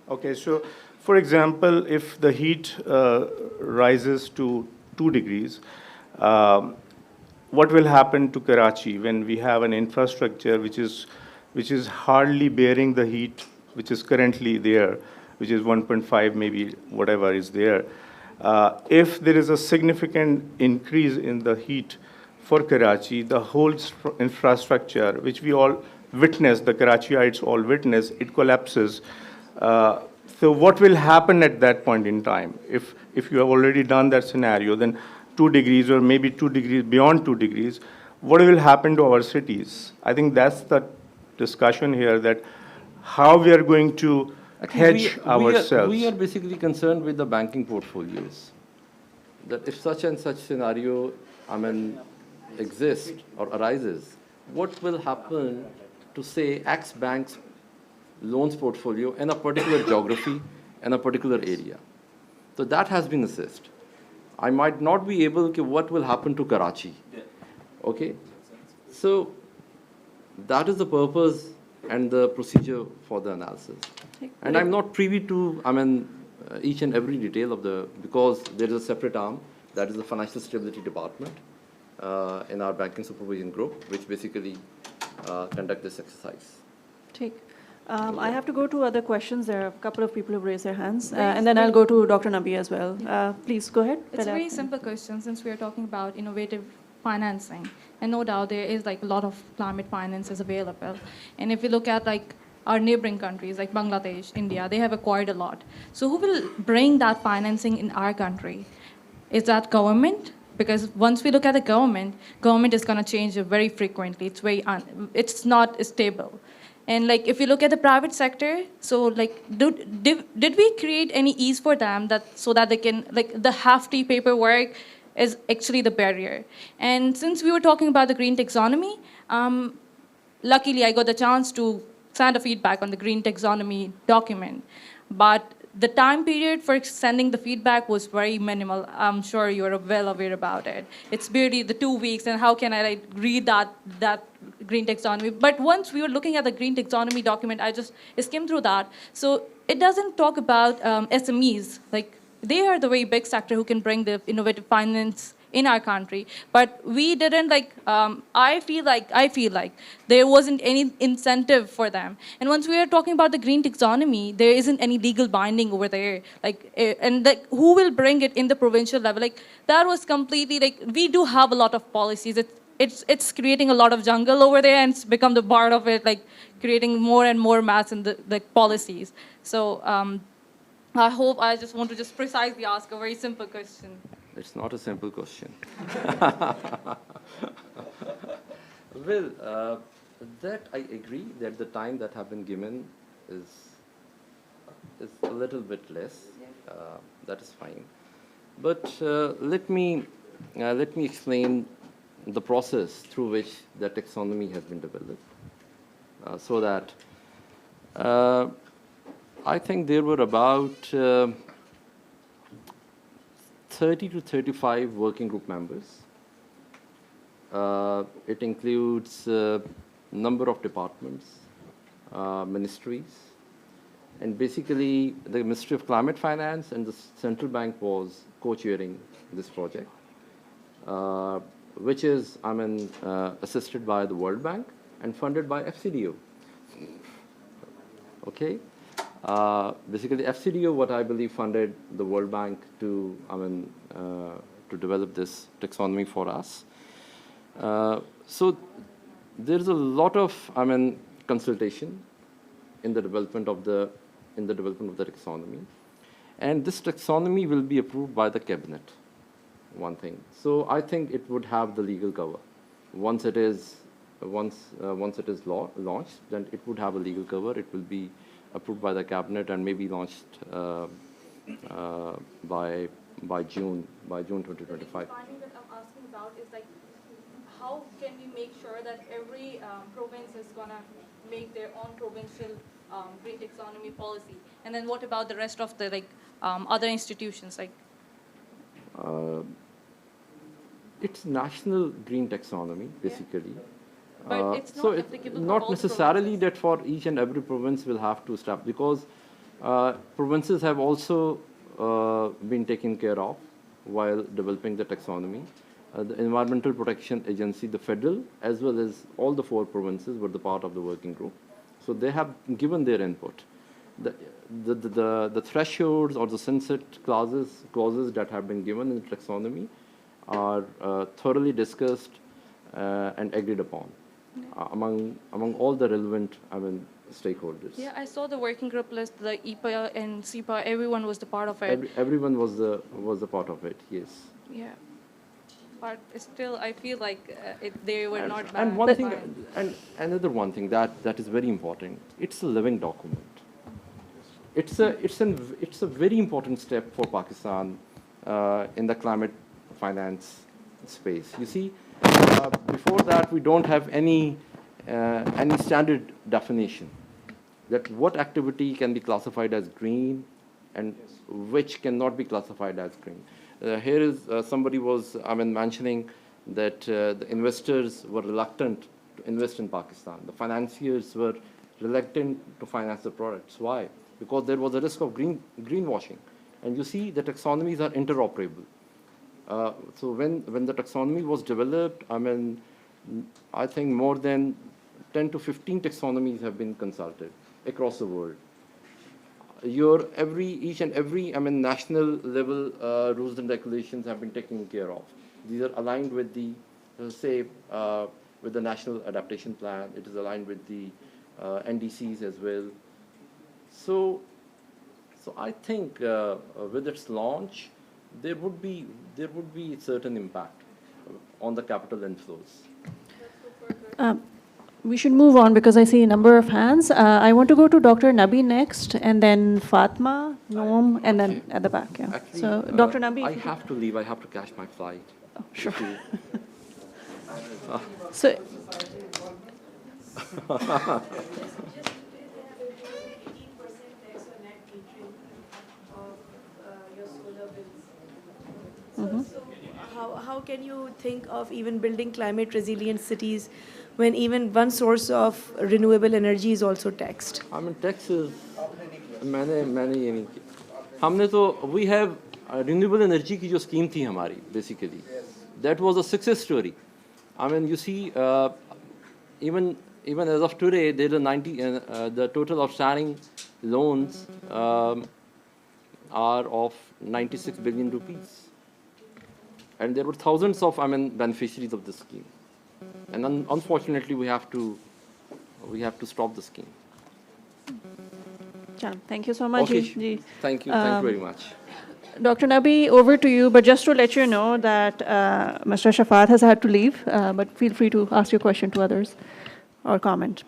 Okay, so for example, if the heat rises to 2 degrees, what will happen to Karachi when we have an infrastructure which is hardly bearing the heat which is currently there, which is 1.5 maybe whatever is there. If there is a significant increase in the heat for Karachi, the whole infrastructure, which we all witness, the Karachiites all witness, it collapses. So what will happen at that point in time? If you have already done that scenario, then 2 degrees or maybe 2 degrees, beyond 2 degrees, what will happen to our cities? I think that's the discussion here, that how we are going to hedge ourselves. We are basically concerned with the banking portfolios. That if such and such scenario, exists or arises, what will happen to, say, X bank's loans portfolio in a particular geography in a particular area? So that has been assessed. I might not be able to, what will happen to Karachi? Okay? So that is the purpose and the procedure for the analysis. And I'm not privy to, each and every detail of because there is a separate arm, that is the Financial Stability Department in our banking supervision group, which basically conduct this exercise. Take. I have to go to other questions. There are a couple of people who raised their hands. And then I'll go to Dr. Nabi as well. Please go ahead. It's a very simple question since we are talking about innovative financing. And no doubt there is a lot of climate finances available. And if you look at our neighboring countries like Bangladesh, India, they have acquired a lot. So who will bring that financing in our country? Is that government? Because once we look at the government is going to change very frequently. It's it's not stable. And if you look at the private sector, so did we create any ease for them so that they can the hefty paperwork is actually the barrier? And since we were talking about the green taxonomy, luckily I got the chance to send a feedback on the green taxonomy document, but the time period for sending the feedback was very minimal. I'm sure you're well aware about it. It's barely the 2 weeks, and how can I read that green taxonomy. But once we were looking at the green taxonomy document, I just skimmed through that. So it doesn't talk about SMEs. Like, they are the very big sector who can bring the innovative finance in our country, but we didn't I feel like there wasn't any incentive for them. And once we are talking about the green taxonomy, there isn't any legal binding over there, and who will bring it in the provincial level? Like, that was completely, like, we do have a lot of policies. It's creating a lot of jungle over there, and it's become the part of it, like creating more and more mass in the policies. So I just want to just precisely ask a very simple question. It's not a simple question. Well, that I agree that the time that have been given is a little bit less. That is fine. But let me explain the process through which the taxonomy has been developed, so that I think there were about 30 to 35 working group members. It includes number of departments, ministries, and basically the Ministry of Climate Finance and the central bank was co-chairing this project, which is, assisted by the World Bank and funded by FCDO. Okay. Basically, FCDO, what I believe, funded the World Bank to develop this taxonomy for us. So there's a lot of, consultation in the development of the taxonomy, and this taxonomy will be approved by the cabinet. One thing. So I think it would have the legal cover. Once it is launched, then it would have a legal cover. It will be approved by the cabinet and maybe launched by June 2025. The finding that I'm asking about is, like, how can we make sure that every province is gonna make their own provincial green taxonomy policy, and then what about the rest of the other institutions? It's national green taxonomy, basically. But it's not so applicable for not all the necessarily provinces. that for each and every province will have to stop, because provinces have also been taken care of while developing the taxonomy. The Environmental Protection Agency, the federal, as well as all the 4 provinces were the part of the working group. So they have given their input. The thresholds or the sunset clauses that have been given in the taxonomy are thoroughly discussed and agreed upon among all the relevant stakeholders. Yeah, I saw the working group list, the EPA and CPA, everyone was the part of it. Everyone was a part of it. Yes. Yeah, but still, I feel like they were not bad. And one thing, and another one thing that is very important. It's a living document. It's a very important step for Pakistan in the climate finance space. You see, before that, we don't have any standard definition that what activity can be classified as green and which cannot be classified as green. Here is somebody was mentioning that the investors were reluctant to invest in Pakistan. The financiers were reluctant to finance the products. Why? Because there was a risk of greenwashing. And you see, the taxonomies are interoperable. So when the taxonomy was developed, I think more than 10 to 15 taxonomies have been consulted across the world. Each and every national level rules and regulations have been taken care of. These are aligned with the with the National Adaptation Plan. It is aligned with the NDCs as well. So I think with its launch, there would be certain impact on the capital inflows. We should move on because I see a number of hands. I want to go to Dr. Nabi next, and then Fatma, Noam, and then at the back. Yeah. Actually, So, Dr. Nabi. I have to leave. I have to catch my flight. Oh, sure. If So, how can you think of even building climate resilient cities when even one source of renewable energy is also taxed? I mean, taxes, मैंने ये नहीं किया. हमने तो we have renewable energy की जो scheme थी हमारी basically, that was a success story. I mean, you see, even as of today, there are the total outstanding loans are of 96 billion rupees. And there were thousands of, beneficiaries of this scheme. And unfortunately, we have to stop the scheme. Thank you so much. Okay. Ji. Thank you very much. Dr. Nabi, over to you. But just to let you know that Mr. Shafat has had to leave, but feel free to ask your question to others or comment.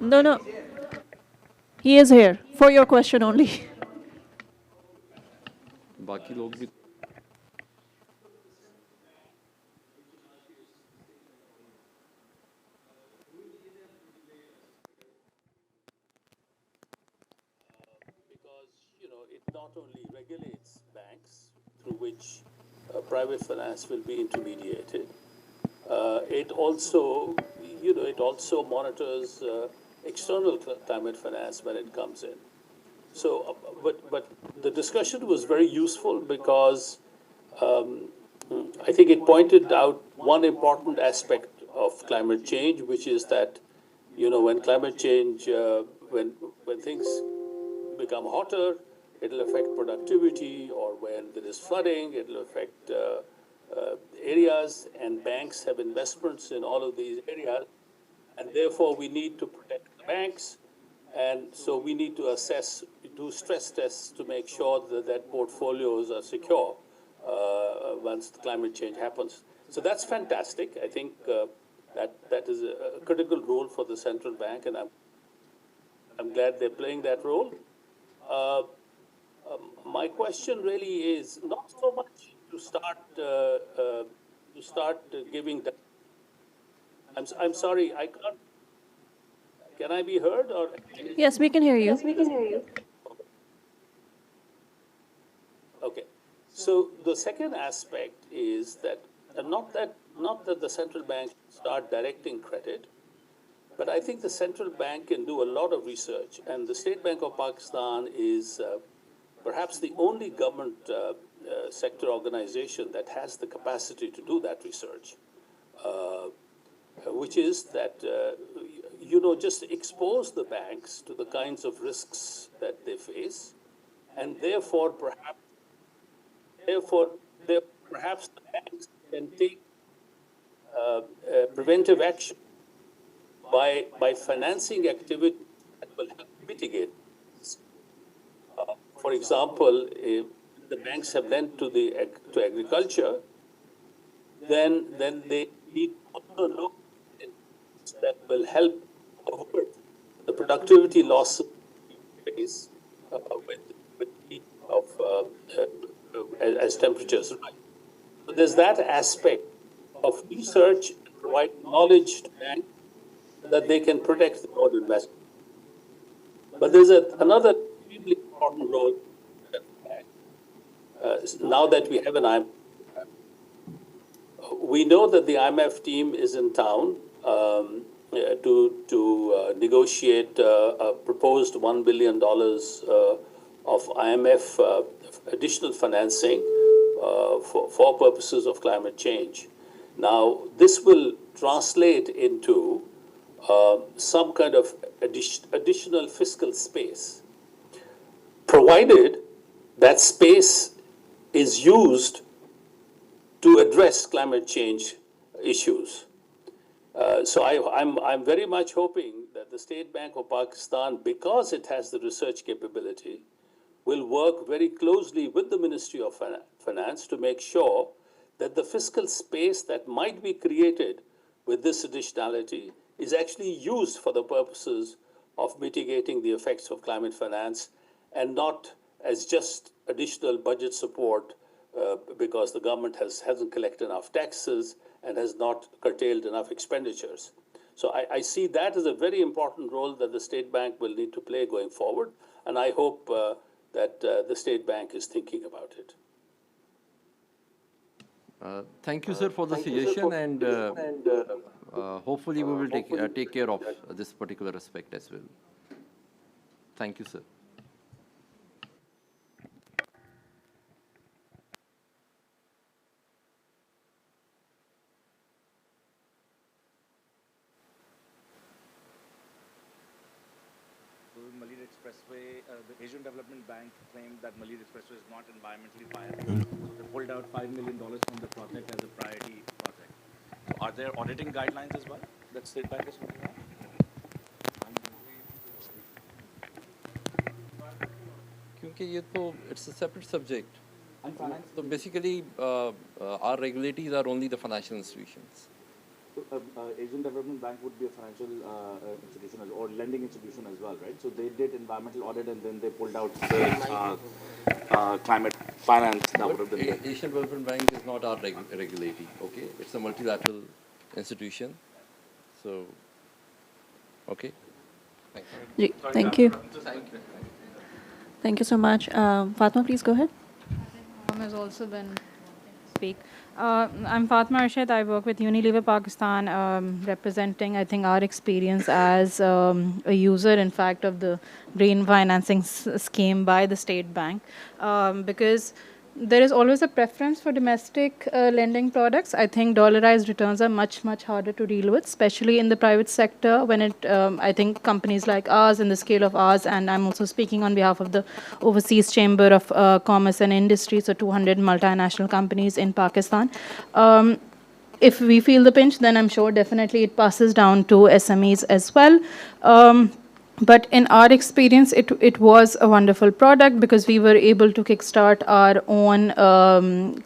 No. He is here for your question only. बाकी लोग भी because it not only regulates banks through which private finance will be intermediated, it also monitors external climate finance when it comes in. So, but the discussion was very useful because I think it pointed out one important aspect of climate change, which is that when climate change, when things become hotter, it'll affect productivity, or when there is flooding, it'll affect areas, and banks have investments in all of these areas, and therefore we need to protect the banks, and so we need to do stress tests to make sure that portfolios are secure once the climate change happens. So that's fantastic. I think that is a critical role for the central bank, and I'm glad they're playing that role. My question really is not so much to start giving. I'm sorry, I can't. Can I be heard or? Yes, we can hear you. Yes, we can hear you. Okay, so the second aspect is that not that the central bank start directing credit, but I think the central bank can do a lot of research, and the State Bank of Pakistan is perhaps the only government sector organization that has the capacity to do that research, which is that just expose the banks to the kinds of risks that they face, and therefore perhaps the banks can take preventive action by financing activity that will help mitigate. For example, if the banks have lent to agriculture, then they need also look that will help avert the productivity loss face with heat as temperatures rise. So there's that aspect of research and provide knowledge to banks that they can protect the broad investment. But there's another extremely important role now that we have an IMF. We know that the IMF team is in town to negotiate a proposed $1 billion of IMF additional financing for purposes of climate change. Now, this will translate into some kind of additional fiscal space, provided that space is used to address climate change issues. So I'm very much hoping that the State Bank of Pakistan, because it has the research capability, will work very closely with the Ministry of Finance to make sure that the fiscal space that might be created with this additionality is actually used for the purposes of mitigating the effects of climate finance and not as just additional budget support because the government hasn't collected enough taxes and has not curtailed enough expenditures. So I see that as a very important role that the State Bank will need to play going forward, and I hope that the State Bank is thinking about it. Thank you, sir, for the suggestion, and hopefully we will take care of this particular aspect as well. Thank you, sir. Malid Expressway, the Asian Development Bank claimed that Malid Expressway is not environmentally viable. So they pulled out $5 million from the project as a priority project. So are there auditing guidelines as well that State Bank is looking at? It's a separate subject. So basically, our regulators are only the financial institutions. So, Asian Development Bank would be a financial institution or lending institution as well, right? So they did environmental audit and then they pulled out the climate finance that would have been there. Asian Development Bank is not our regulator, okay? It's a multilateral institution. So, okay. Thank you. Thank you so much. Fatma, please go ahead. Has also been speak. I'm Fatma Arshad. I work with Unilever Pakistan, representing, I think, our experience as a user, in fact, of the green financing scheme by the State Bank, because there is always a preference for domestic lending products. I think dollarized returns are much, much harder to deal with, especially in the private sector when I think companies like ours, in the scale of ours, and I'm also speaking on behalf of the Overseas Chamber of Commerce and Industry, so 200 multinational companies in Pakistan. If we feel the pinch, then I'm sure definitely it passes down to SMEs as well. But in our experience, it was a wonderful product because we were able to kickstart our own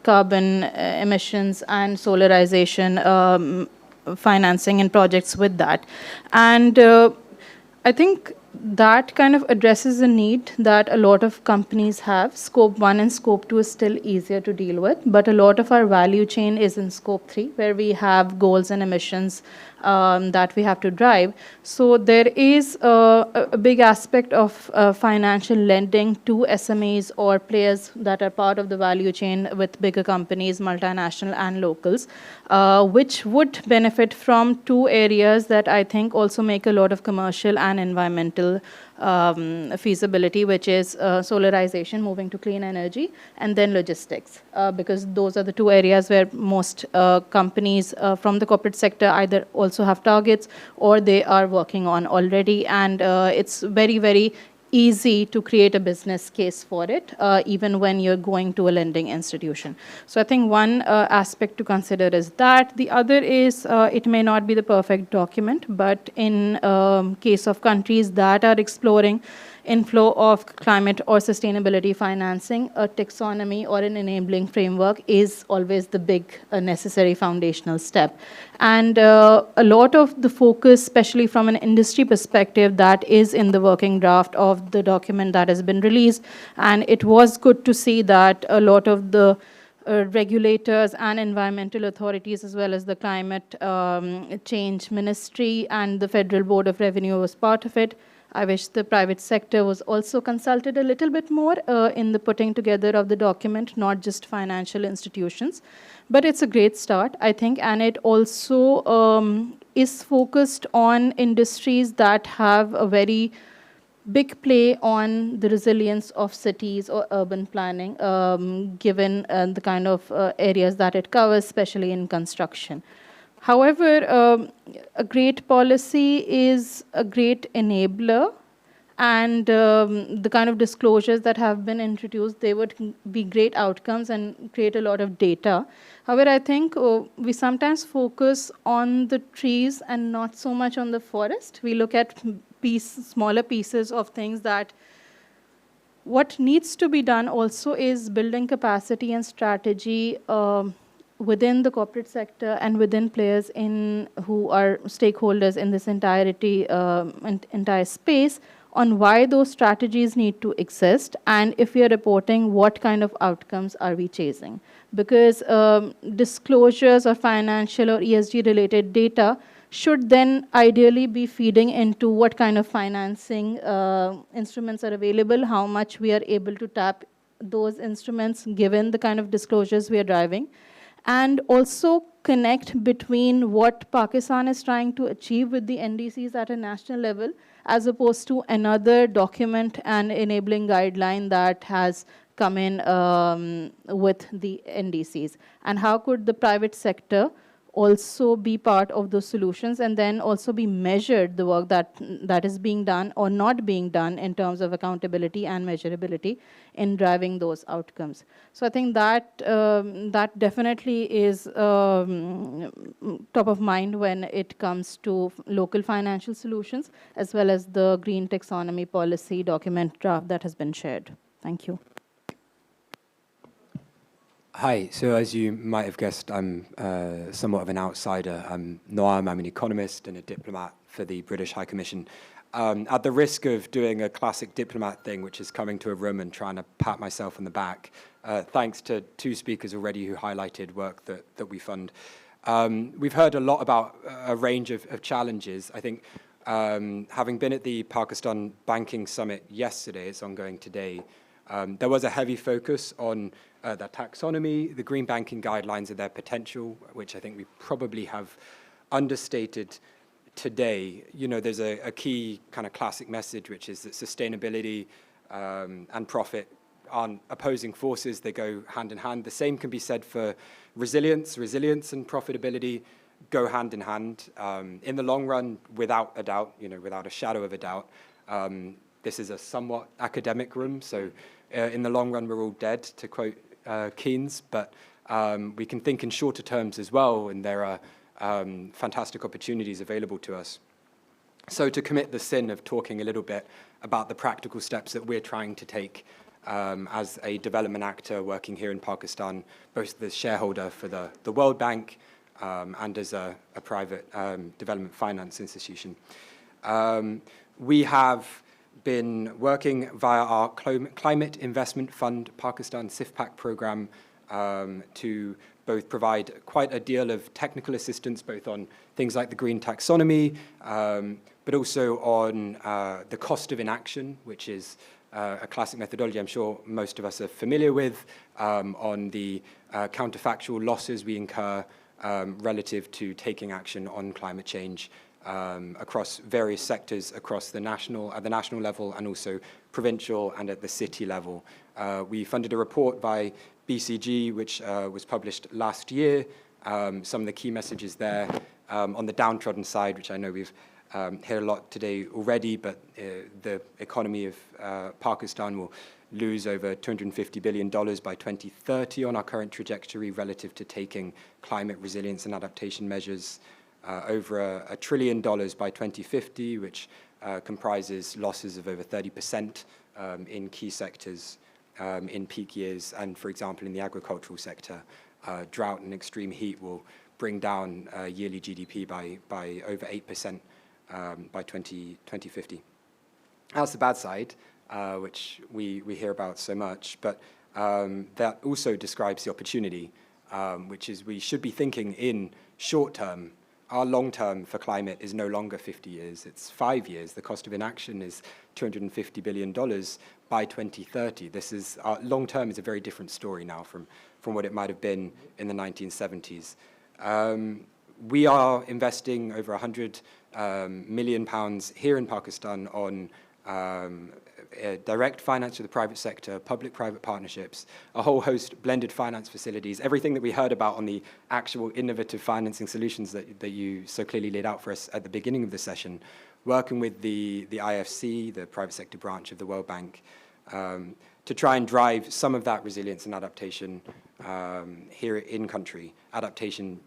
carbon emissions and solarization financing and projects with that. And I think that kind of addresses a need that a lot of companies have. Scope 1 and Scope 2 is still easier to deal with, but a lot of our value chain is in Scope 3, where we have goals and emissions that we have to drive. So there is a big aspect of financial lending to SMEs or players that are part of the value chain with bigger companies, multinational and locals, which would benefit from two areas that I think also make a lot of commercial and environmental feasibility, which is solarization, moving to clean energy, and then logistics, because those are the two areas where most companies from the corporate sector either also have targets or they are working on already, and it's very, very easy to create a business case for it, even when you're going to a lending institution. So I think one aspect to consider is that. The other is it may not be the perfect document, but in case of countries that are exploring inflow of climate or sustainability financing, a taxonomy or an enabling framework is always the big necessary foundational step. And a lot of the focus, especially from an industry perspective, that is in the working draft of the document that has been released. And it was good to see that a lot of the regulators and environmental authorities, as well as the climate change ministry and the Federal Board of Revenue was part of it. I wish the private sector was also consulted a little bit more in the putting together of the document, not just financial institutions. But it's a great start, I think, and it also is focused on industries that have a very big play on the resilience of cities or urban planning, given the kind of areas that it covers, especially in construction. However, a great policy is a great enabler, and the kind of disclosures that have been introduced, they would be great outcomes and create a lot of data. However, I think we sometimes focus on the trees and not so much on the forest. We look at smaller pieces of things that what needs to be done also is building capacity and strategy within the corporate sector and within players who are stakeholders in this entire space on why those strategies need to exist, and if we are reporting, what kind of outcomes are we chasing? Because disclosures or financial or ESG related data should then ideally be feeding into what kind of financing instruments are available, how much we are able to tap those instruments given the kind of disclosures we are driving, and also connect between what Pakistan is trying to achieve with the NDCs at a national level, as opposed to another document and enabling guideline that has come in with the NDCs. And how could the private sector also be part of those solutions, and then also be measured the work that is being done or not being done in terms of accountability and measurability in driving those outcomes. So I think that that definitely is top of mind when it comes to local financial solutions, as well as the green taxonomy policy document draft that has been shared. Thank you. Hi, so as you might have guessed, I'm somewhat of an outsider. I'm Noam, I'm an economist and a diplomat for the British High Commission. At the risk of doing a classic diplomat thing, which is coming to a room and trying to pat myself on the back, thanks to two speakers already who highlighted work that we fund. We've heard a lot about a range of challenges. I think having been at the Pakistan Banking Summit yesterday, it's ongoing today, there was a heavy focus on the taxonomy, the green banking guidelines and their potential, which I think we probably have understated today. You know, there's a key kind of classic message, which is that sustainability and profit aren't opposing forces, they go hand in hand. The same can be said for resilience. Resilience and profitability go hand in hand. In the long run, without a doubt, you know, without a shadow of a doubt, this is a somewhat academic room, so in the long run, we're all dead, to quote Keynes, but we can think in shorter terms as well, and there are fantastic opportunities available to us. So to commit the sin of talking a little bit about the practical steps that we're trying to take as a development actor working here in Pakistan, both the shareholder for the World Bank and as a private development finance institution. We have been working via our Climate Investment Fund Pakistan CIFPAC program to both provide quite a deal of technical assistance, both on things like the green taxonomy, but also on the cost of inaction, which is a classic methodology I'm sure most of us are familiar with, on the counterfactual losses we incur relative to taking action on climate change across various sectors across at the national level and also provincial and at the city level. We funded a report by BCG, which was published last year. Some of the key messages there on the downtrodden side, which I know we've heard a lot today already, but the economy of Pakistan will lose over $250 billion by 2030 on our current trajectory relative to taking climate resilience and adaptation measures. Over $1 trillion by 2050, which comprises losses of over 30% in key sectors in peak years. And for example, in the agricultural sector, drought and extreme heat will bring down yearly GDP by over 8% by 2050. That's the bad side, which we hear about so much, but that also describes the opportunity, which is we should be thinking in short term. Our long term for climate is no longer 50 years, it's 5 years. The cost of inaction is $250 billion by 2030. This is, long term is a very different story now from what it might have been in the 1970s. We are investing over 100 million pounds here in Pakistan on direct finance to the private sector, public-private partnerships, a whole host blended finance facilities, everything that we heard about on the actual innovative financing solutions that you so clearly laid out for us at the beginning of the session, working with the IFC, the private sector branch of the World Bank, to try and drive some of that resilience and adaptation here in country. Adaptation,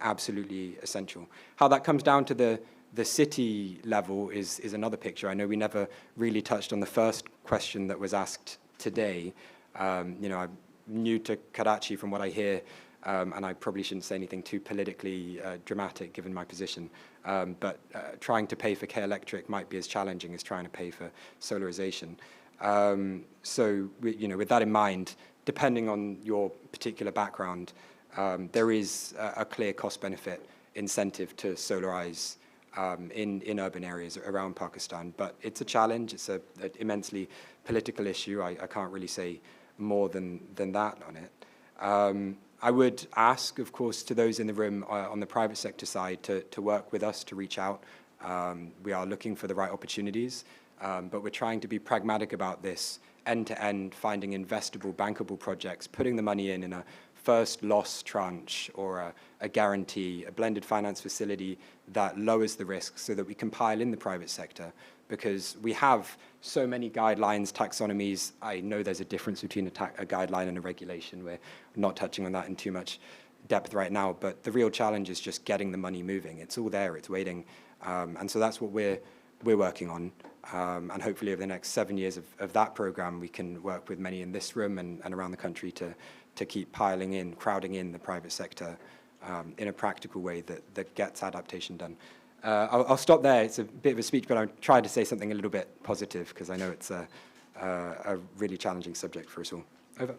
absolutely essential. How that comes down to the city level is another picture. I know we never really touched on the first question that was asked today. You know, I'm new to Karachi. From what I hear, and I probably shouldn't say anything too politically dramatic given my position, but trying to pay for K-Electric might be as challenging as trying to pay for solarization. So, with that in mind, depending on your particular background, there is a clear cost-benefit incentive to solarize in urban areas around Pakistan. But it's a challenge. It's an immensely political issue. I can't really say more than that on it. I would ask, of course, to those in the room on the private sector side to work with us, to reach out. We are looking for the right opportunities, but we're trying to be pragmatic about this, end-to-end, finding investable, bankable projects, putting the money in a first loss tranche or a guarantee, a blended finance facility that lowers the risk so that we can pile in the private sector, because we have so many guidelines, taxonomies. I know there's a difference between a guideline and a regulation. We're not touching on that in too much depth right now, but the real challenge is just getting the money moving. It's all there, it's waiting. And so that's what we're working on. And hopefully over the next 7 years of that program, we can work with many in this room and around the country to keep piling in, crowding in the private sector in a practical way that gets adaptation done. I'll stop there. It's a bit of a speech, but I'm trying to say something a little bit positive because I know it's a really challenging subject for us all. Over.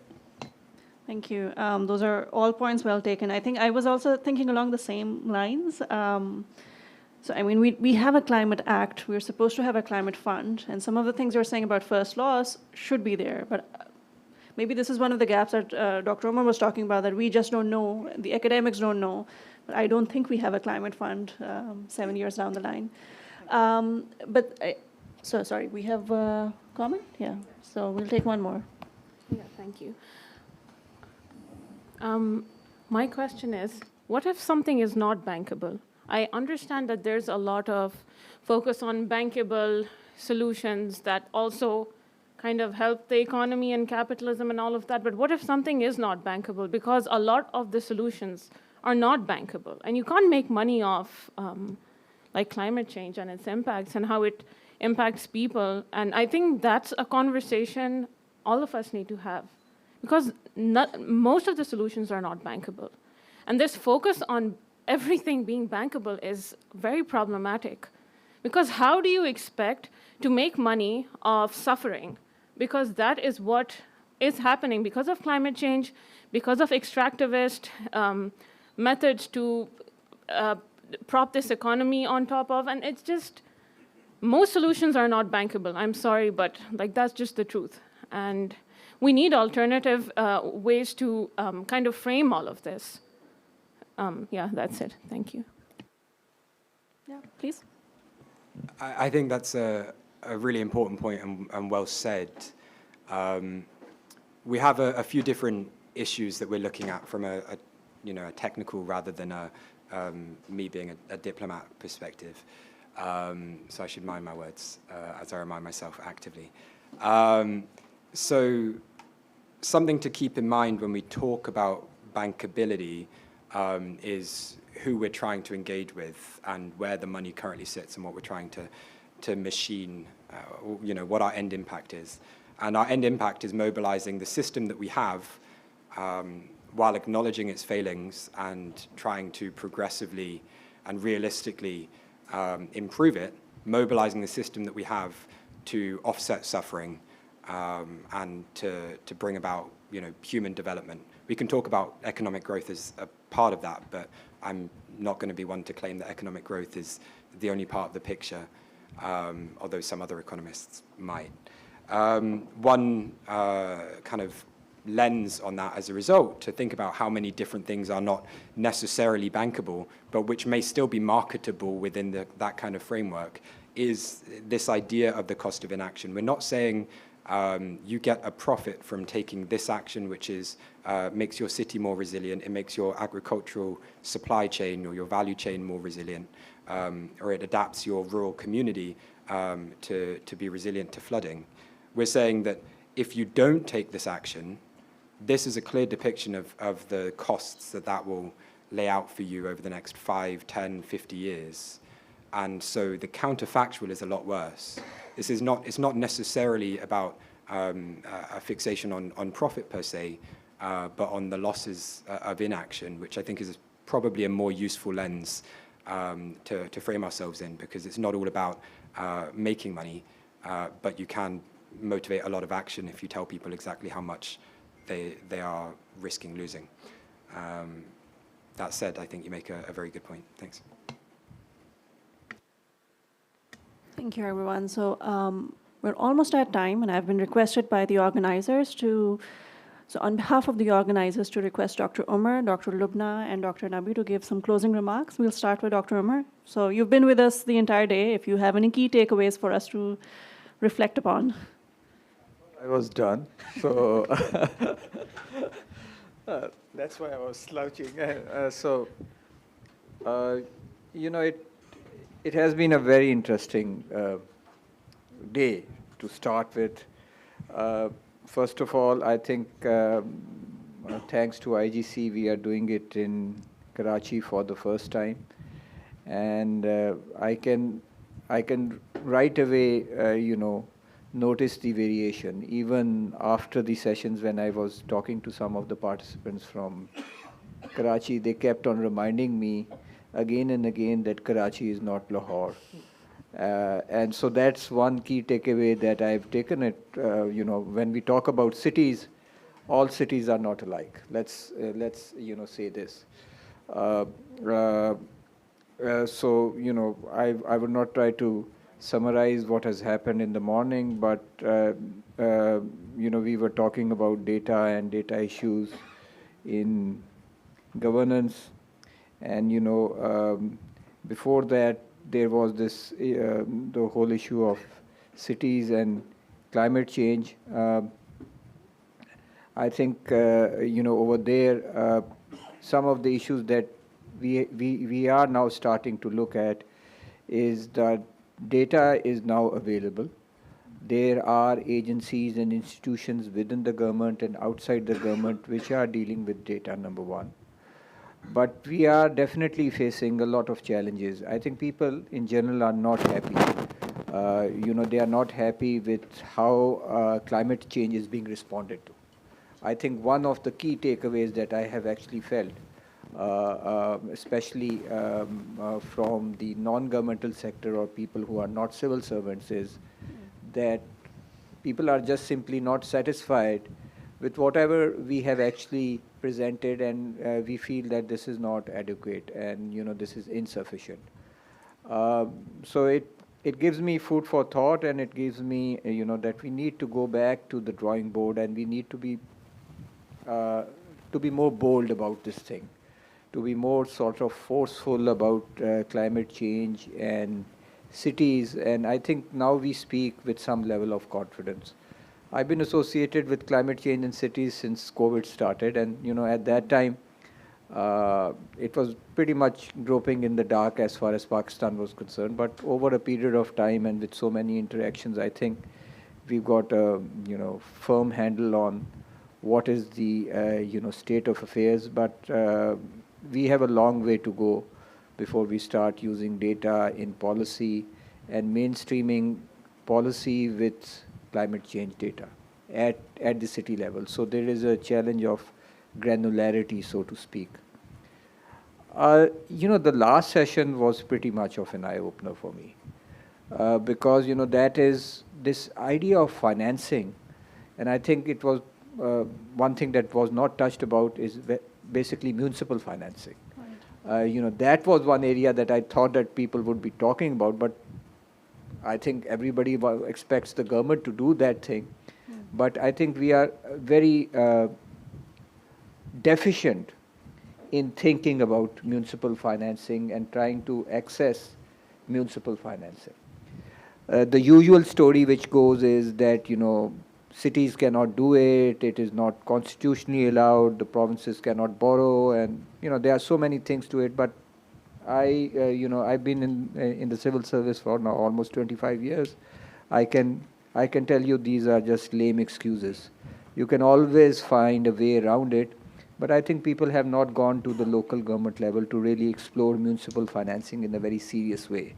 Thank you. Those are all points well taken. I think I was also thinking along the same lines. So, I mean, we have a climate act. We're supposed to have a climate fund. And some of the things you're saying about first loss should be there. But maybe this is one of the gaps that Dr. Omar was talking about, that we just don't know. The academics don't know. But I don't think we have a climate fund 7 years down the line. So sorry, we have a comment? Yeah. So we'll take one more. Yeah, thank you. My question is, what if something is not bankable? I understand that there's a lot of focus on bankable solutions that also kind of help the economy and capitalism and all of that, but what if something is not bankable? Because a lot of the solutions are not bankable, and you can't make money off like climate change and its impacts and how it impacts people. And I think that's a conversation all of us need to have, because most of the solutions are not bankable. And this focus on everything being bankable is very problematic, because how do you expect to make money off suffering? Because that is what is happening because of climate change, because of extractivist methods to prop this economy on top of, and it's just, most solutions are not bankable. I'm sorry, but like that's just the truth. And we need alternative ways to kind of frame all of this. Yeah, that's it. Thank you. Yeah, please. I think that's a really important point and well said. We have a few different issues that we're looking at from a technical rather than me being a diplomat perspective. So I should mind my words as I remind myself actively. So something to keep in mind when we talk about bankability is who we're trying to engage with and where the money currently sits and what we're trying to machine, what our end impact is. And our end impact is mobilizing the system that we have while acknowledging its failings and trying to progressively and realistically improve it, mobilizing the system that we have to offset suffering and to bring about human development. We can talk about economic growth as a part of that, but I'm not going to be one to claim that economic growth is the only part of the picture, although some other economists might. One kind of lens on that as a result, to think about how many different things are not necessarily bankable, but which may still be marketable within that kind of framework, is this idea of the cost of inaction. We're not saying you get a profit from taking this action, which is makes your city more resilient, it makes your agricultural supply chain or your value chain more resilient, or it adapts your rural community to be resilient to flooding. We're saying that if you don't take this action, this is a clear depiction of the costs that will lay out for you over the next 5, 10, 50 years. And so the counterfactual is a lot worse. It's not necessarily about a fixation on profit per se, but on the losses of inaction, which I think is probably a more useful lens to frame ourselves in, because it's not all about making money, but you can motivate a lot of action if you tell people exactly how much they are risking losing. That said, I think you make a very good point. Thanks. Thank you, everyone. So we're almost at time, and I've been requested by the organizers so on behalf of the organizers to request Dr. Umar, Dr. Lubna, and Dr. Nabi to give some closing remarks. We'll start with Dr. Umar. So you've been with us the entire day. If you have any key takeaways for us to reflect upon. I was done, so that's why I was slouching. You know, it has been a very interesting day to start with. First of all, I think thanks to IGC, we are doing it in Karachi for the first time, and I can right away, you know, notice the variation. Even after the sessions, when I was talking to some of the participants from Karachi, they kept on reminding me again and again that Karachi is not Lahore. And so that's one key takeaway that I've taken it. You know, when we talk about cities, all cities are not alike. Let's you know, say this. So you know, I would not try to summarize what has happened in the morning, but you know, we were talking about data and data issues in governance, and you know, before that there was this the whole issue of cities and climate change. I think you know, over there some of the issues that we are now starting to look at is that data is now available. There are agencies and institutions within the government and outside the government which are dealing with data, number one. But we are definitely facing a lot of challenges. I think people in general are not happy. You know, they are not happy with how climate change is being responded to. I think one of the key takeaways that I have actually felt, especially from the non-governmental sector or people who are not civil servants, is that people are just simply not satisfied with whatever we have actually presented, and we feel that this is not adequate and you know, this is insufficient. So it gives me food for thought, and it gives me you know, that we need to go back to the drawing board, and we need to be more bold about this thing, to be more sort of forceful about climate change and cities. And I think now we speak with some level of confidence. I've been associated with climate change in cities since COVID started, and you know, at that time it was pretty much groping in the dark as far as Pakistan was concerned. But over a period of time and with so many interactions, I think we've got a you know, firm handle on what is the you know, state of affairs. But we have a long way to go before we start using data in policy and mainstreaming policy with climate change data at the city level. So there is a challenge of granularity, so to speak. You know, the last session was pretty much of an eye-opener for me, because you know, that is this idea of financing, and I think it was one thing that was not touched about is basically municipal financing. You know, that was one area that I thought that people would be talking about, but I think everybody expects the government to do that thing. But I think we are very deficient in thinking about municipal financing and trying to access municipal financing. The usual story which goes is that, you know, cities cannot do it, it is not constitutionally allowed, the provinces cannot borrow, and you know, there are so many things to it. But you know, I've been in the civil service for now almost 25 years. I can tell you these are just lame excuses. You can always find a way around it, but I think people have not gone to the local government level to really explore municipal financing in a very serious way.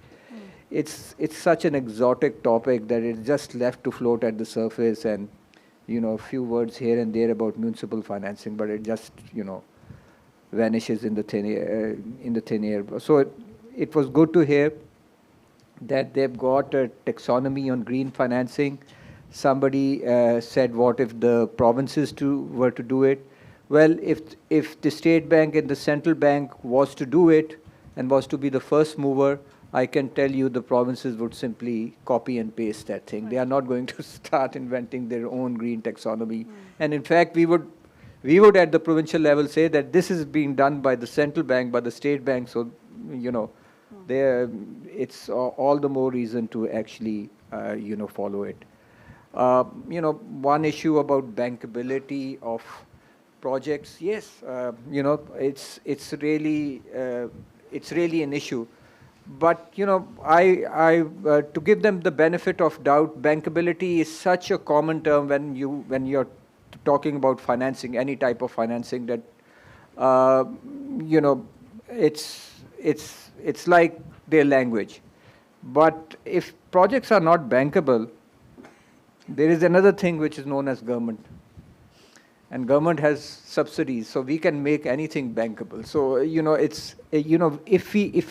It's such an exotic topic that it's just left to float at the surface, and a few words here and there about municipal financing, but it just, vanishes in the thin air. So it was good to hear that they've got a taxonomy on green financing. Somebody said, what if the provinces were to do it? Well, if the state bank and the central bank was to do it and was to be the first mover, I can tell you the provinces would simply copy and paste that thing. They are not going to start inventing their own green taxonomy. And in fact, we would at the provincial level say that this is being done by the central bank, by the state bank, so, it's all the more reason to actually, follow it. One issue about bankability of projects, yes, it's really an issue. But to give them the benefit of doubt, bankability is such a common term when you're talking about financing, any type of financing, that it's like their language. But if projects are not bankable, there is another thing which is known as government. And government has subsidies, so we can make anything bankable. So, if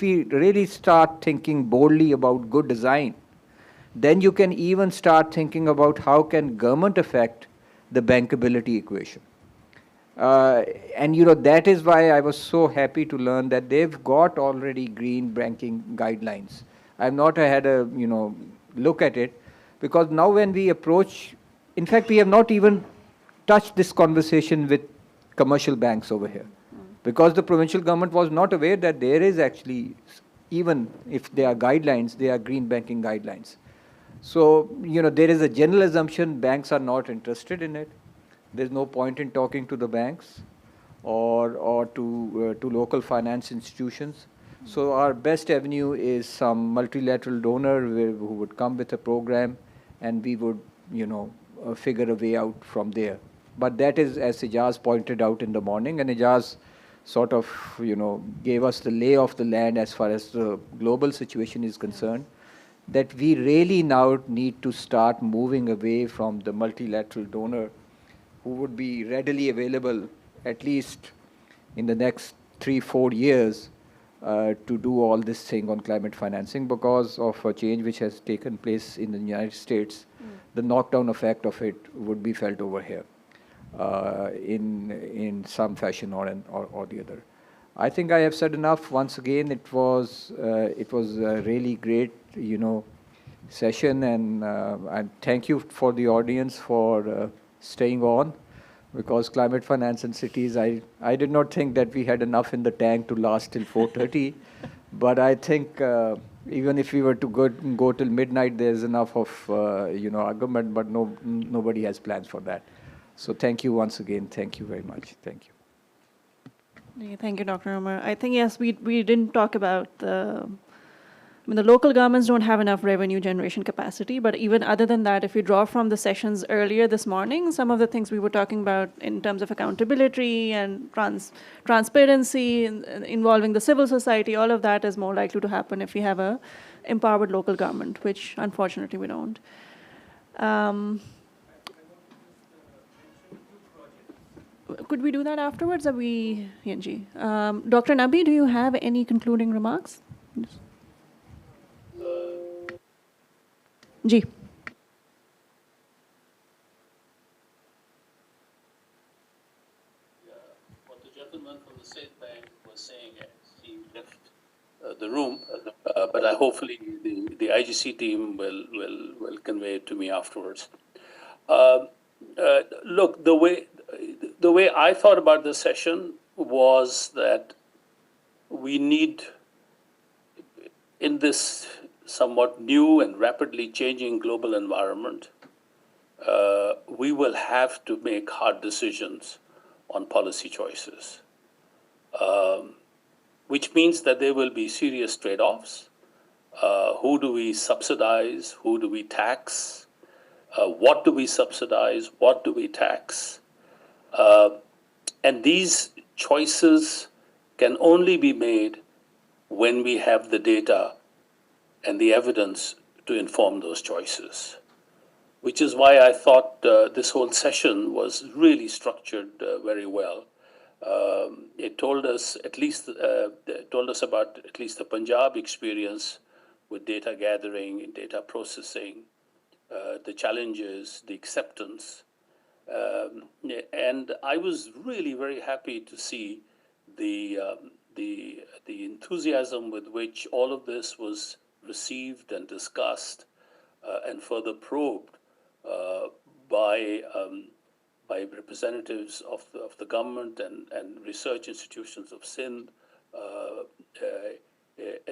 we really start thinking boldly about good design, then you can even start thinking about how can government affect the bankability equation. And that is why I was so happy to learn that they've got already green banking guidelines. I've not had a look at it, because now when we approach, in fact, we have not even touched this conversation with commercial banks over here, because the provincial government was not aware that there is actually, even if there are guidelines, they are green banking guidelines. So, there is a general assumption banks are not interested in it. There's no point in talking to the banks or to local finance institutions. So our best avenue is some multilateral donor who would come with a program, and we would, figure a way out from there. But that is, as Ijaz pointed out in the morning, and Ijaz sort of, gave us the lay of the land as far as the global situation is concerned, that we really now need to start moving away from the multilateral donor who would be readily available at least in the next 3-4 years to do all this thing on climate financing, because of a change which has taken place in the United States. The knockdown effect of it would be felt over here in some fashion or the other. I think I have said enough. Once again, it was a really great session, and thank you for the audience for staying on, because climate finance and cities, I did not think that we had enough in the tank to last till 4:30, but I think even if we were to go till midnight, there's enough of argument, but nobody has plans for that. So thank you once again. Thank you very much. Thank you. Thank you, Dr. Umar. I think, yes, we didn't talk about the local governments don't have enough revenue generation capacity, but even other than that, if you draw from the sessions earlier this morning, some of the things we were talking about in terms of accountability and transparency involving the civil society, all of that is more likely to happen if we have a empowered local government, which unfortunately we don't. Could we do that afterwards? Are we, Yanji? Dr. Nabi, do you have any concluding remarks? Yes. Ji. What the gentleman from the State Bank was saying as he left the room, but hopefully the IGC team will convey it to me afterwards. Look, the way I thought about this session was that we need, in this somewhat new and rapidly changing global environment, we will have to make hard decisions on policy choices, which means that there will be serious trade-offs. Who do we subsidize? Who do we tax? What do we subsidize? What do we tax? And these choices can only be made when we have the data and the evidence to inform those choices. which is why I thought this whole session was really structured very well. It told us about at least the Punjab experience with data gathering and data processing, the challenges, the acceptance. And I was really very happy to see the enthusiasm with which all of this was received and discussed and further probed by representatives of the government and research institutions of Sindh.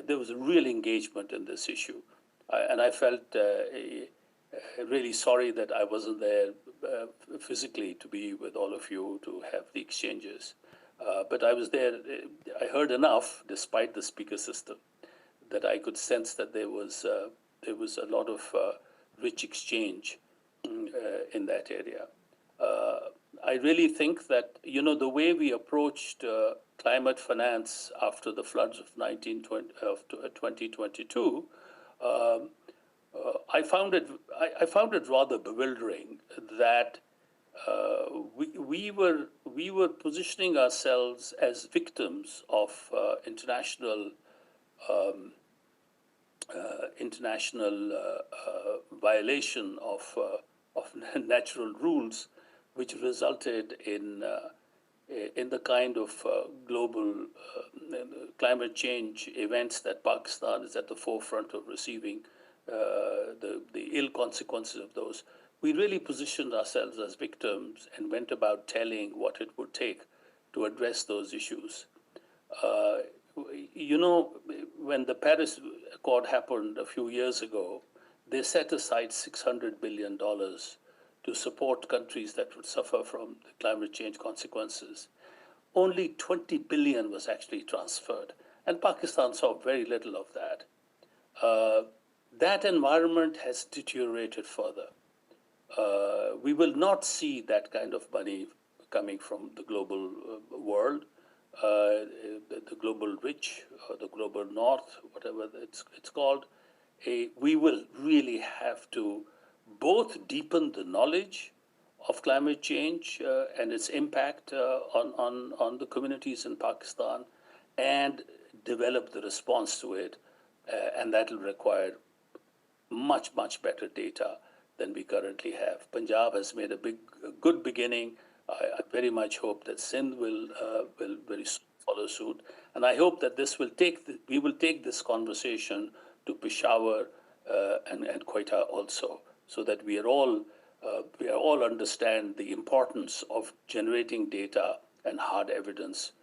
There was a real engagement in this issue. And I felt really sorry that I wasn't there physically to be with all of you to have the exchanges. But I was there. I heard enough, despite the speaker system, that I could sense that there was a lot of rich exchange in that area. I really think that, the way we approached climate finance after the floods of 2022, I found it rather bewildering that we were positioning ourselves as victims of international violation of natural rules, which resulted in the kind of global climate change events that Pakistan is at the forefront of receiving, the ill consequences of those. We really positioned ourselves as victims and went about telling what it would take to address those issues. When the Paris Accord happened a few years ago, they set aside $600 billion to support countries that would suffer from the climate change consequences. Only 20 billion was actually transferred, and Pakistan saw very little of that. That environment has deteriorated further. We will not see that kind of money coming from the global world, the global rich, or the global north, whatever it's called. We will really have to both deepen the knowledge of climate change and its impact on the communities in Pakistan, and develop the response to it, and that will require much, much better data than we currently have. Punjab has made a good beginning. I very much hope that Sindh will very soon follow suit, and I hope that we will take this conversation to Peshawar and Quetta also, so that we all understand the importance of generating data and hard evidence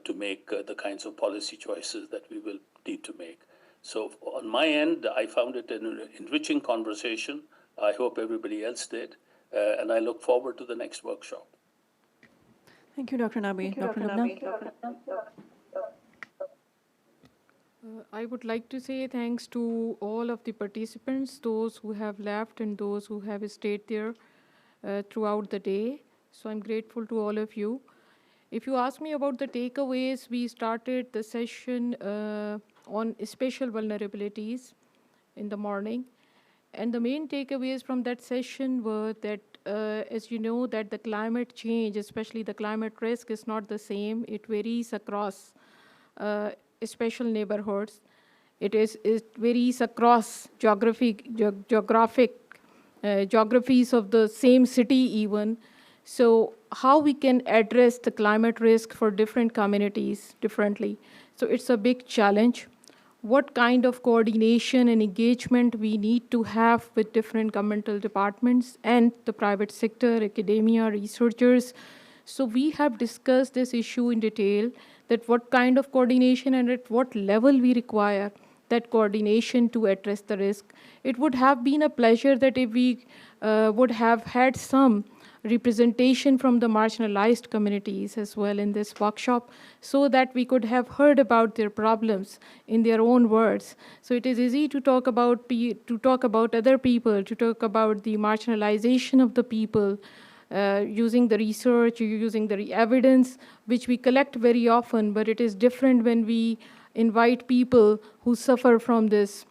to make the kinds of policy choices that we will need to make. So on my end, I found it an enriching conversation. I hope everybody else did, and I look forward to the next workshop. Thank you, Dr. Nabi. Dr. Lubna? I would like to say thanks to all of the participants, those who have left and those who have stayed there throughout the day. So I'm grateful to all of you. If you ask me about the takeaways, we started the session on spatial vulnerabilities in the morning. And the main takeaways from that session were that, as you know, that the climate change, especially the climate risk, is not the same. It varies across special neighborhoods. It varies across geographies of the same city even. So how we can address the climate risk for different communities differently. So it's a big challenge. What kind of coordination and engagement we need to have with different governmental departments and the private sector, academia, researchers. So we have discussed this issue in detail, that what kind of coordination and at what level we require that coordination to address the risk. It would have been a pleasure that if we would have had some representation from the marginalized communities as well in this workshop, so that we could have heard about their problems in their own words. So it is easy to talk about other people, to talk about the marginalization of the people, using the research, using the evidence, which we collect very often, but it is different when we invite people who suffer from this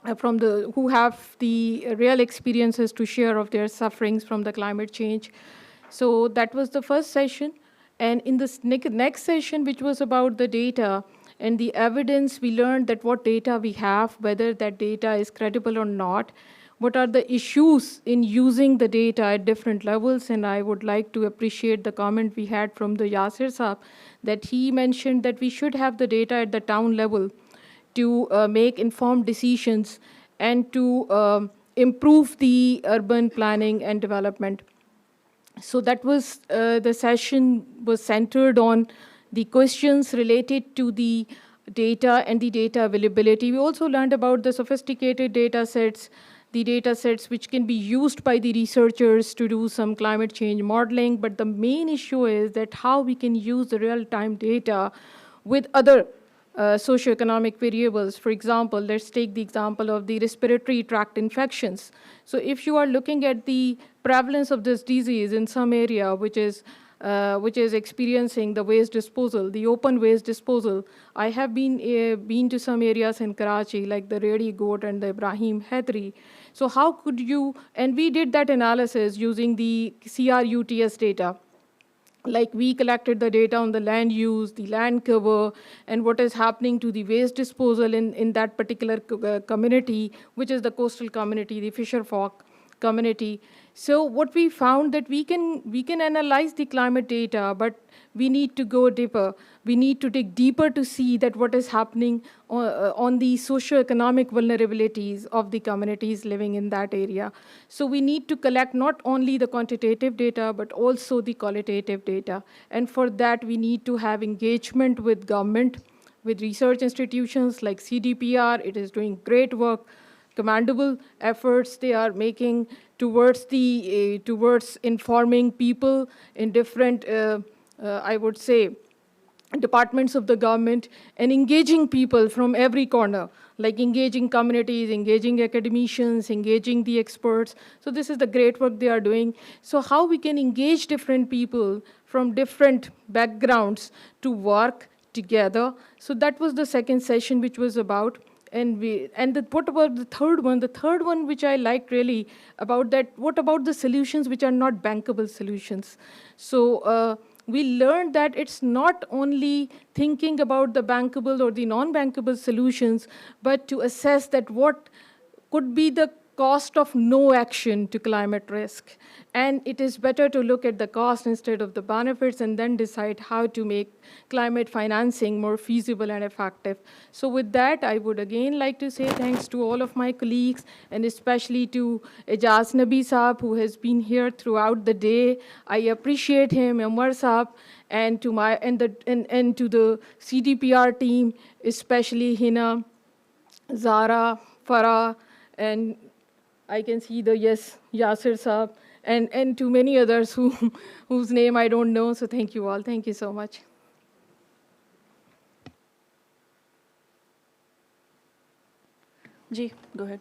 who have the real experiences to share of their sufferings from the climate change. So that was the first session. And in this next session, which was about the data and the evidence, we learned that what data we have, whether that data is credible or not, what are the issues in using the data at different levels. And I would like to appreciate the comment we had from the Yasir Saab, that he mentioned that we should have the data at the town level to make informed decisions and to improve the urban planning and development. So that was, the session was centered on the questions related to the data and the data availability. We also learned about the sophisticated data sets, the data sets which can be used by the researchers to do some climate change modeling. But the main issue is that how we can use the real-time data with other socioeconomic variables. For example, let's take the example of the respiratory tract infections. So if you are looking at the prevalence of this disease in some area which is experiencing the waste disposal, the open waste disposal, I have been to some areas in Karachi, like the Redi Goat and the Ibrahim Hedri. So how could you, and we did that analysis using the CRUTS data. Like we collected the data on the land use, the land cover, and what is happening to the waste disposal in that particular community, which is the coastal community, the fisher folk community. So what we found that we can analyze the climate data, but we need to go deeper. We need to dig deeper to see that what is happening on the socioeconomic vulnerabilities of the communities living in that area. So we need to collect not only the quantitative data, but also the qualitative data. And for that, we need to have engagement with government, with research institutions like CDPR. It is doing great work, commendable efforts they are making towards informing people in different, I would say, departments of the government, and engaging people from every corner, like engaging communities, engaging academicians, engaging the experts. So this is the great work they are doing. So how we can engage different people from different backgrounds to work together. So that was the second session, which was about. What about the third one? The third one, which I liked really about that, what about the solutions which are not bankable solutions? So we learned that it's not only thinking about the bankable or the non-bankable solutions, but to assess that what could be the cost of no action to climate risk. And it is better to look at the cost instead of the benefits and then decide how to make climate financing more feasible and effective. So with that, I would again like to say thanks to all of my colleagues, and especially to Ijaz Nabi Saab, who has been here throughout the day. I appreciate him, Umar Saab, and to the CDPR team, especially Hina, Zara, Farah, and I can see Yasir Saab, and to many others whose name I don't know. So thank you all. Thank you so much. Ji, go ahead.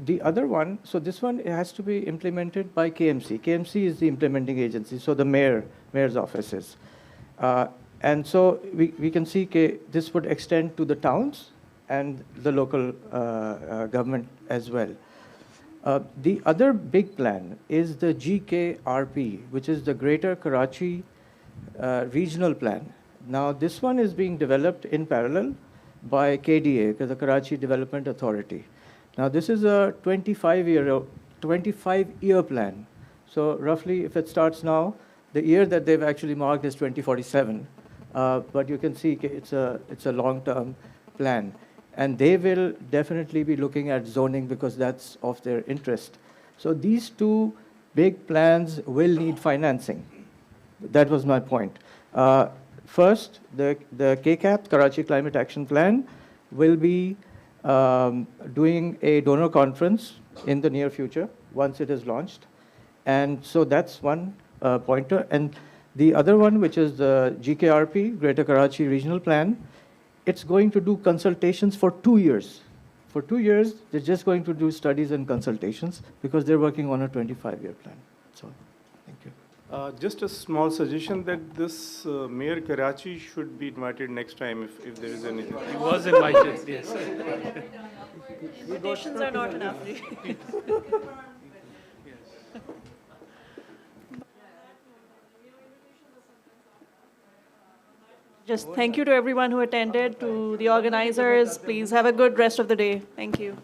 The other one, so this one has to be implemented by KMC. KMC is the implementing agency, so the mayor's offices. And so we can see this would extend to the towns and the local government as well. The other big plan is the GKRP, which is the Greater Karachi Regional Plan. Now, this one is being developed in parallel by KDA, the Karachi Development Authority. Now, this is a 25-year plan. So roughly, if it starts now, the year that they've actually marked is 2047. But you can see it's a long-term plan. And they will definitely be looking at zoning because that's of their interest. So these two big plans will need financing. That was my point. First, the KCAP, Karachi Climate Action Plan, will be doing a donor conference in the near future once it is launched. And so that's one pointer. And the other one, which is the GKRP, Greater Karachi Regional Plan, it's going to do consultations for 2 years. For 2 years, they're just going to do studies and consultations because they're working on a 25-year plan. So, thank you. Just a small suggestion that this Mayor Karachi should be invited next time if there is anything. He was invited, yes. Invitations are not enough. Just thank you to everyone who attended, to the organizers. Please have a good rest of the day. Thank you.